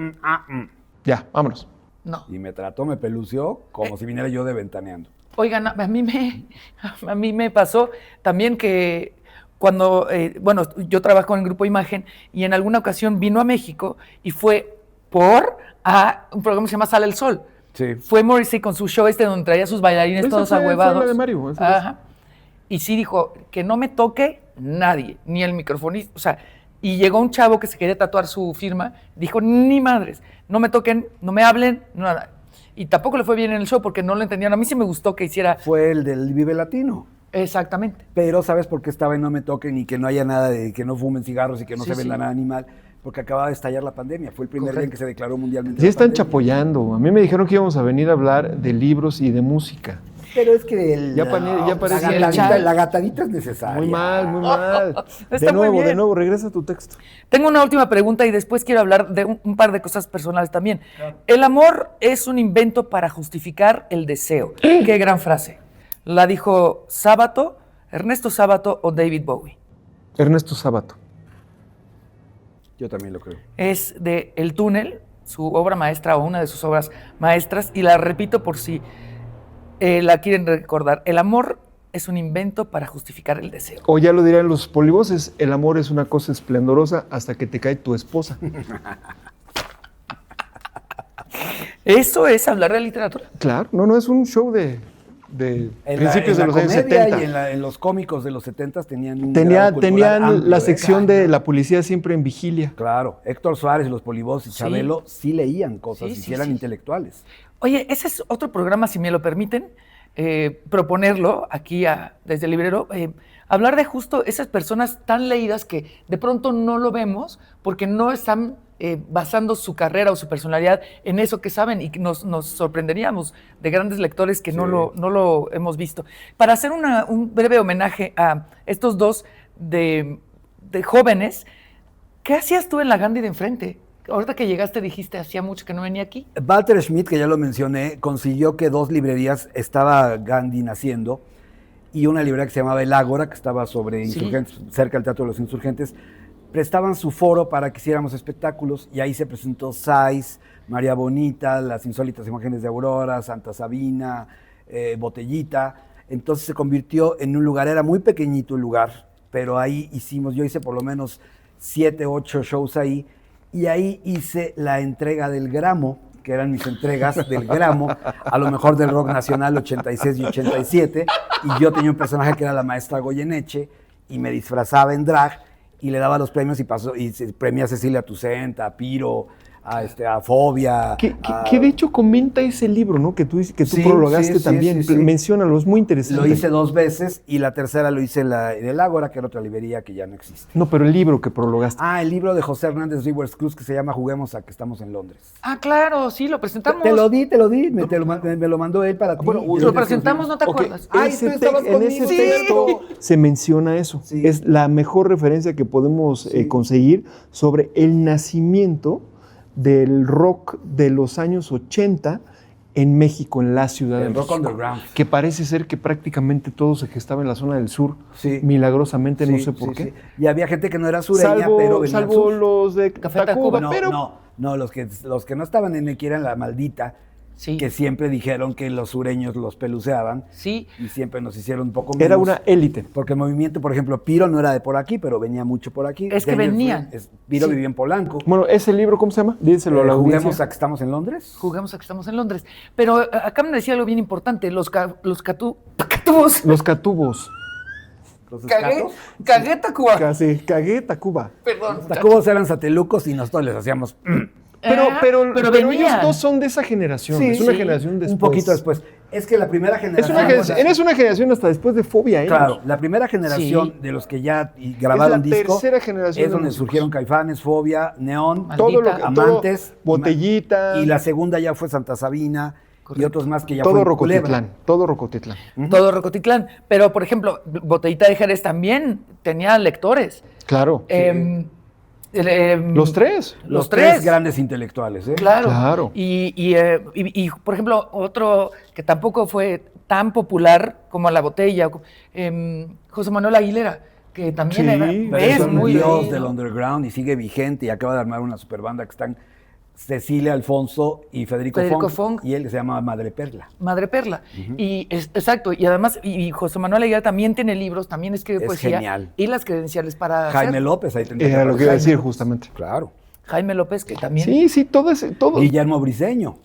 Ya, vámonos. No. Y me trató, me pelució como si viniera yo de Ventaneando. Oigan, a mí me pasó también que cuando, yo trabajo en Grupo Imagen y en alguna ocasión vino a México y fue a un programa que se llama Sale el Sol. Sí. Fue Morrissey con su show donde traía sus bailarines Esa todos fue ahuevados. la de Mario, esa vez. Ajá. Y sí dijo, que no me toque nadie, ni el microfonista, o sea, y llegó un chavo que se quería tatuar su firma, dijo, ni madres, no me toquen, no me hablen, nada. Y tampoco le fue bien en el show porque no lo entendían. A mí sí me gustó que hiciera... Fue el del Vive Latino. Exactamente. Pero ¿sabes por qué estaba en No Me Toquen y que no haya nada de que no fumen cigarros y que no Sí, se venda sí. nada animal? Porque acababa de estallar la pandemia. Fue el primer día en que se declaró mundialmente Ya la están pandemia. chapoyando. A mí me dijeron que íbamos a venir a hablar de libros y de música. Pero es que Ya parece la, el gatadita, chal. la gatadita es necesaria. Muy mal, muy mal. Está muy bien. De nuevo, regresa a tu texto. Tengo una última pregunta y después quiero hablar de un par de cosas personales también. El amor es un invento para justificar el deseo. Qué gran frase. La dijo Sábato, Ernesto Sábato o David Bowie. Ernesto Sábato. Yo también lo creo. Es de El Túnel, su obra maestra o una de sus obras maestras, y la repito por si la quieren recordar. El amor es un invento para justificar el deseo. O ya lo dirán los polivoces, el amor es una cosa esplendorosa hasta que te cae tu esposa. Eso es hablar de literatura. Claro, no es un show de En principios de la los años comedia 70. y en los cómicos de los 70 tenían un grado cultural Tenían amplio, la ¿eh? sección de la policía siempre en vigilia. Claro, Héctor Suárez y los Polibos y Sí. Chabelo sí leían cosas y Sí, sí sí, eran sí. intelectuales. Oye, ese es otro programa, si me lo permiten, proponerlo aquí desde el librero, hablar de justo esas personas tan leídas que de pronto no lo vemos porque no están basando su carrera o su personalidad en eso que saben y que nos sorprenderíamos de grandes lectores que no lo hemos visto. Para hacer un breve homenaje a estos dos de jóvenes, ¿qué hacías tú en la Gandhi de enfrente? Ahorita que llegaste dijiste, hacía mucho que no venía aquí. Walter Schmidt, que ya lo mencioné, consiguió que 2 librerías estaba Gandhi naciendo y una librería que se llamaba El Ágora, que estaba sobre Sí. Insurgentes, cerca del Teatro de los Insurgentes, prestaban su foro para que hiciéramos espectáculos y ahí se presentó Sais, María Bonita, Las Insólitas Imágenes de Aurora, Santa Sabina, Botellita. Entonces se convirtió en un lugar, era muy pequeñito el lugar, pero ahí yo hice por lo menos 7, 8 shows ahí, y ahí hice la entrega del Gramo, que eran mis entregas del Gramo, a lo mejor del rock nacional 86 y 87, y yo tenía un personaje que era la maestra Goyeneche, y me disfrazaba en drag, y le daba los premios, y se premia a Cecilia Toussaint, a Piro, a Fobia. Que de hecho comenta ese libro, ¿no? Que tú prologaste también. Sí. Menciónalo, es muy interesante. Lo hice 2 veces y la tercera lo hice en el Ágora, que era otra librería que ya no existe. No, pero el libro que prologaste. El libro de José Hernández Rivers Cruz que se llama Juguemos a que estamos en Londres. Claro, sí, lo presentamos. Te lo di, me lo mandó él para ti. Bueno, lo presentamos, ¿no te acuerdas? En ese texto se menciona eso. Sí. Es la mejor referencia que podemos conseguir sobre el nacimiento del rock de los años 80 en México, en la Ciudad de México. El rock underground. Que parece ser que prácticamente todo se gestaba en la zona del sur, Sí. milagrosamente, no sé por qué. Y había gente que no era sureña, pero venía al salvo sur. los de Café Tacuba, Tacuba. pero No, los que no estaban en Equira eran la maldita, Sí. que siempre dijeron que los sureños los peluceaban Sí. y siempre nos hicieron un poco menos. era una élite. Porque el movimiento, por ejemplo, Piro no era de por aquí, pero venía mucho por aquí. Es que venían. Piro Sí. vivía en Polanco. Bueno, ese libro, ¿cómo se llama? Díselo a la Juguemos audiencia. a que estamos en Londres. Jugamos a que estamos en Londres. Pero acá me decía algo bien importante, los catubos. Los catubos. Los Cagué Tacuba. Casi, cagué Tacuba. Perdón. Los Tacubos eran satelucos y nosotros les hacíamos... Pero ellos venían. dos son de esa generación. Sí, es una sí, generación después. Un poquito después. Es que la primera Es generación... una generación hasta después de Fobia. ellos. Claro, la primera generación Sí. de los que ya grabaron Es la disco tercera generación es de donde músicos. surgieron Caifanes, Fobia, Neón, Maldita. Todo lo que, Amantes, Botellita. y la segunda ya fue Santa Sabina y Correcto. otros más que ya todo fue Culebra. Rocotitlán. Todo Rocotitlán. Todo Rocotitlán. Pero, por ejemplo, Botellita de Jerez también tenía lectores. Claro. Los tres. Los tres grandes intelectuales, ¿eh? Claro. Claro. Y, por ejemplo, otro que tampoco fue tan popular como La Botella, José Manuel Aguilera, que también Sí, era Pero es es un muy dios bien, del ¿no? underground y sigue vigente y acaba de armar una superbanda que están Cecilia Alfonso y Federico Federico Fong, Fong. y él se llama Madre Perla. Madre Perla. Exacto. Y además, y José Manuel Aguilera también tiene libros, también escribe Es poesía. genial. Y las credenciales para Jaime hacer. López, ahí tendría Era lo que iba a decir Jaime. justamente. Claro. Jaime López, que también. Sí, todo. Guillermo Briseño,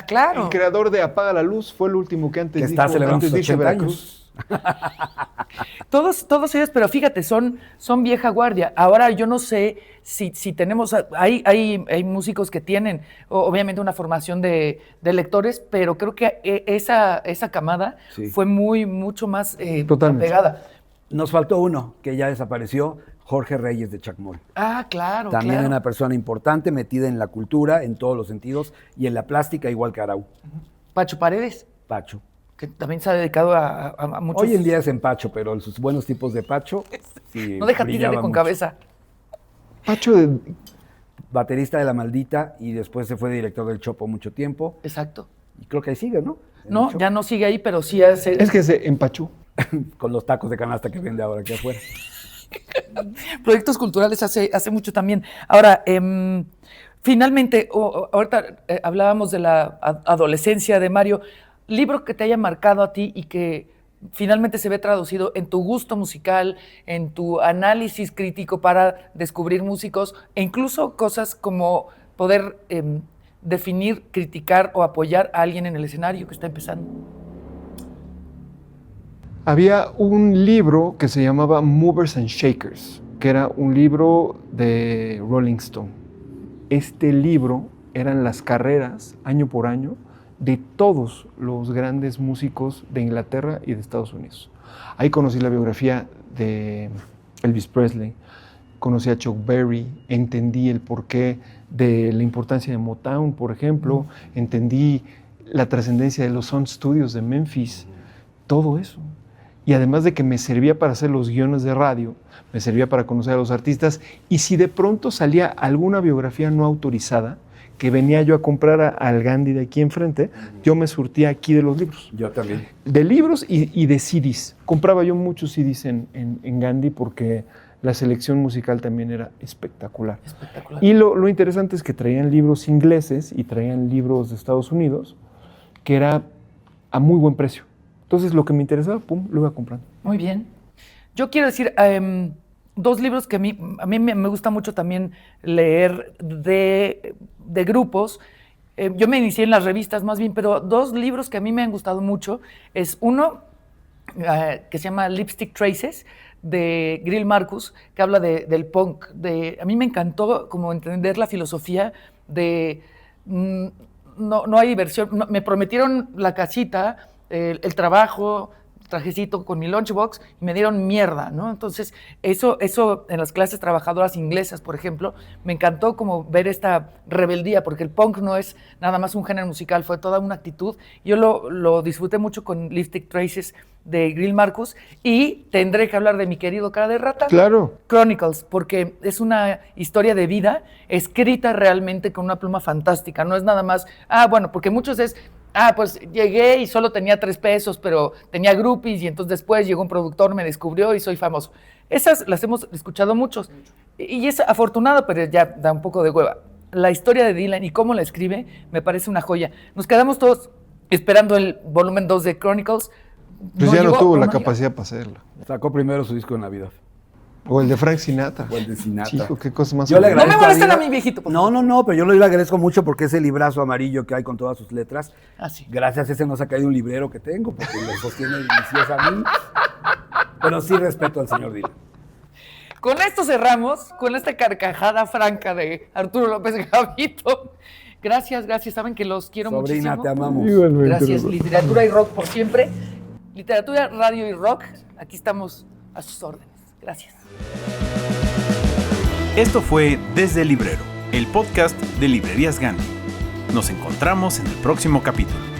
Claro. El creador de Apaga la Luz fue el último que antes que está celebrando antes sus de irse a 80 Veracruz. años. Todos ellos, pero fíjate, son vieja guardia. Ahora yo no sé si tenemos, hay músicos que tienen obviamente una formación de lectores, pero creo que esa camada Sí. fue mucho más Totalmente. pegada. Nos faltó uno que ya desapareció, Jorge Reyes de Chacmol. Claro, También claro. una persona importante, metida en la cultura, en todos los sentidos, y en la plástica, igual que Arau. Pacho Paredes, Pacho. que también se ha dedicado a muchos. Hoy en día es en Pacho, pero en sus buenos tipos de Pacho, sí, no deja brillaba tigre con mucho. cabeza. Pacho de... Baterista de La Maldita y después se fue director del Chopo mucho tiempo. Exacto. Y creo que ahí sigue, ¿no? En No, el Chopo. ya no sigue ahí, pero sí hace. Es que se empachó. Con los tacos de canasta que vende ahora aquí afuera. Proyectos culturales hace mucho también. Ahora, finalmente, ahorita hablábamos de la adolescencia de Mario, libro que te haya marcado a ti y que finalmente se ve traducido en tu gusto musical, en tu análisis crítico para descubrir músicos e incluso cosas como poder definir, criticar o apoyar a alguien en el escenario que está empezando. Había un libro que se llamaba Movers and Shakers, que era un libro de Rolling Stone. Este libro eran las carreras, año por año, de todos los grandes músicos de Inglaterra y de Estados Unidos. Ahí conocí la biografía de Elvis Presley, conocí a Chuck Berry, entendí el porqué de la importancia de Motown, por ejemplo, entendí la trascendencia de los Sound Studios de Memphis, todo eso. Y además de que me servía para hacer los guiones de radio, me servía para conocer a los artistas, y si de pronto salía alguna biografía no autorizada, que venía yo a comprar al Gandhi de aquí enfrente, yo me surtía aquí de los libros. Yo también. De libros y de CDs. Compraba yo muchos CDs en Gandhi porque la selección musical también era espectacular. Espectacular. Y lo interesante es que traían libros ingleses y traían libros de Estados Unidos, que era a muy buen precio. Entonces, lo que me interesaba, pum, lo iba comprando. Muy bien. Yo quiero decir 2 libros que a mí me gusta mucho también leer de grupos. Yo me inicié en las revistas más bien, pero 2 libros que a mí me han gustado mucho es uno que se llama Lipstick Traces, de Greil Marcus, que habla del punk. A mí me encantó como entender la filosofía de no hay diversión. Me prometieron la casita, el trabajo, trajecito con mi lunchbox y me dieron mierda, ¿no? Entonces, eso en las clases trabajadoras inglesas, por ejemplo, me encantó como ver esta rebeldía, porque el punk no es nada más un género musical, fue toda una actitud. Yo lo disfruté mucho con Lipstick Traces de Greil Marcus, y tendré que hablar de mi querido cara de rata. Claro. Chronicles, porque es una historia de vida escrita realmente con una pluma fantástica, no es nada más, bueno, porque muchos es, pues llegué y solo tenía 3 pesos, pero tenía groupies y entonces después llegó un productor, me descubrió y soy famoso. Esas las hemos escuchado muchos y es afortunado, pero ya da un poco de hueva. La historia de Dylan y cómo la escribe me parece una joya. Nos quedamos todos esperando el volumen 2 de Chronicles. Pues ya no tuvo la capacidad para hacerlo. Sacó primero su disco de Navidad. O el de Frank Sinatra. O el de Sinatra. Chico, qué cosa más. Yo le No me agradezco molesten a a mi viejito. Por favor. No, pero yo le agradezco mucho porque ese librazo amarillo que hay con todas sus letras, sí. Gracias a ese no se ha caído un librero que tengo, porque lo sostiene deliciosamente. Pero sí respeto al señor Dylan. Con esto cerramos, con esta carcajada franca de Arturo López Gavito. Gracias. Saben que los quiero Sobrina, muchísimo. te amamos. Igualmente, Gracias, Roberto. literatura y rock por siempre. Literatura, radio y rock, aquí estamos a sus órdenes. Gracias. Esto fue Desde el Librero, el podcast de Librerías Gandhi. Nos encontramos en el próximo capítulo.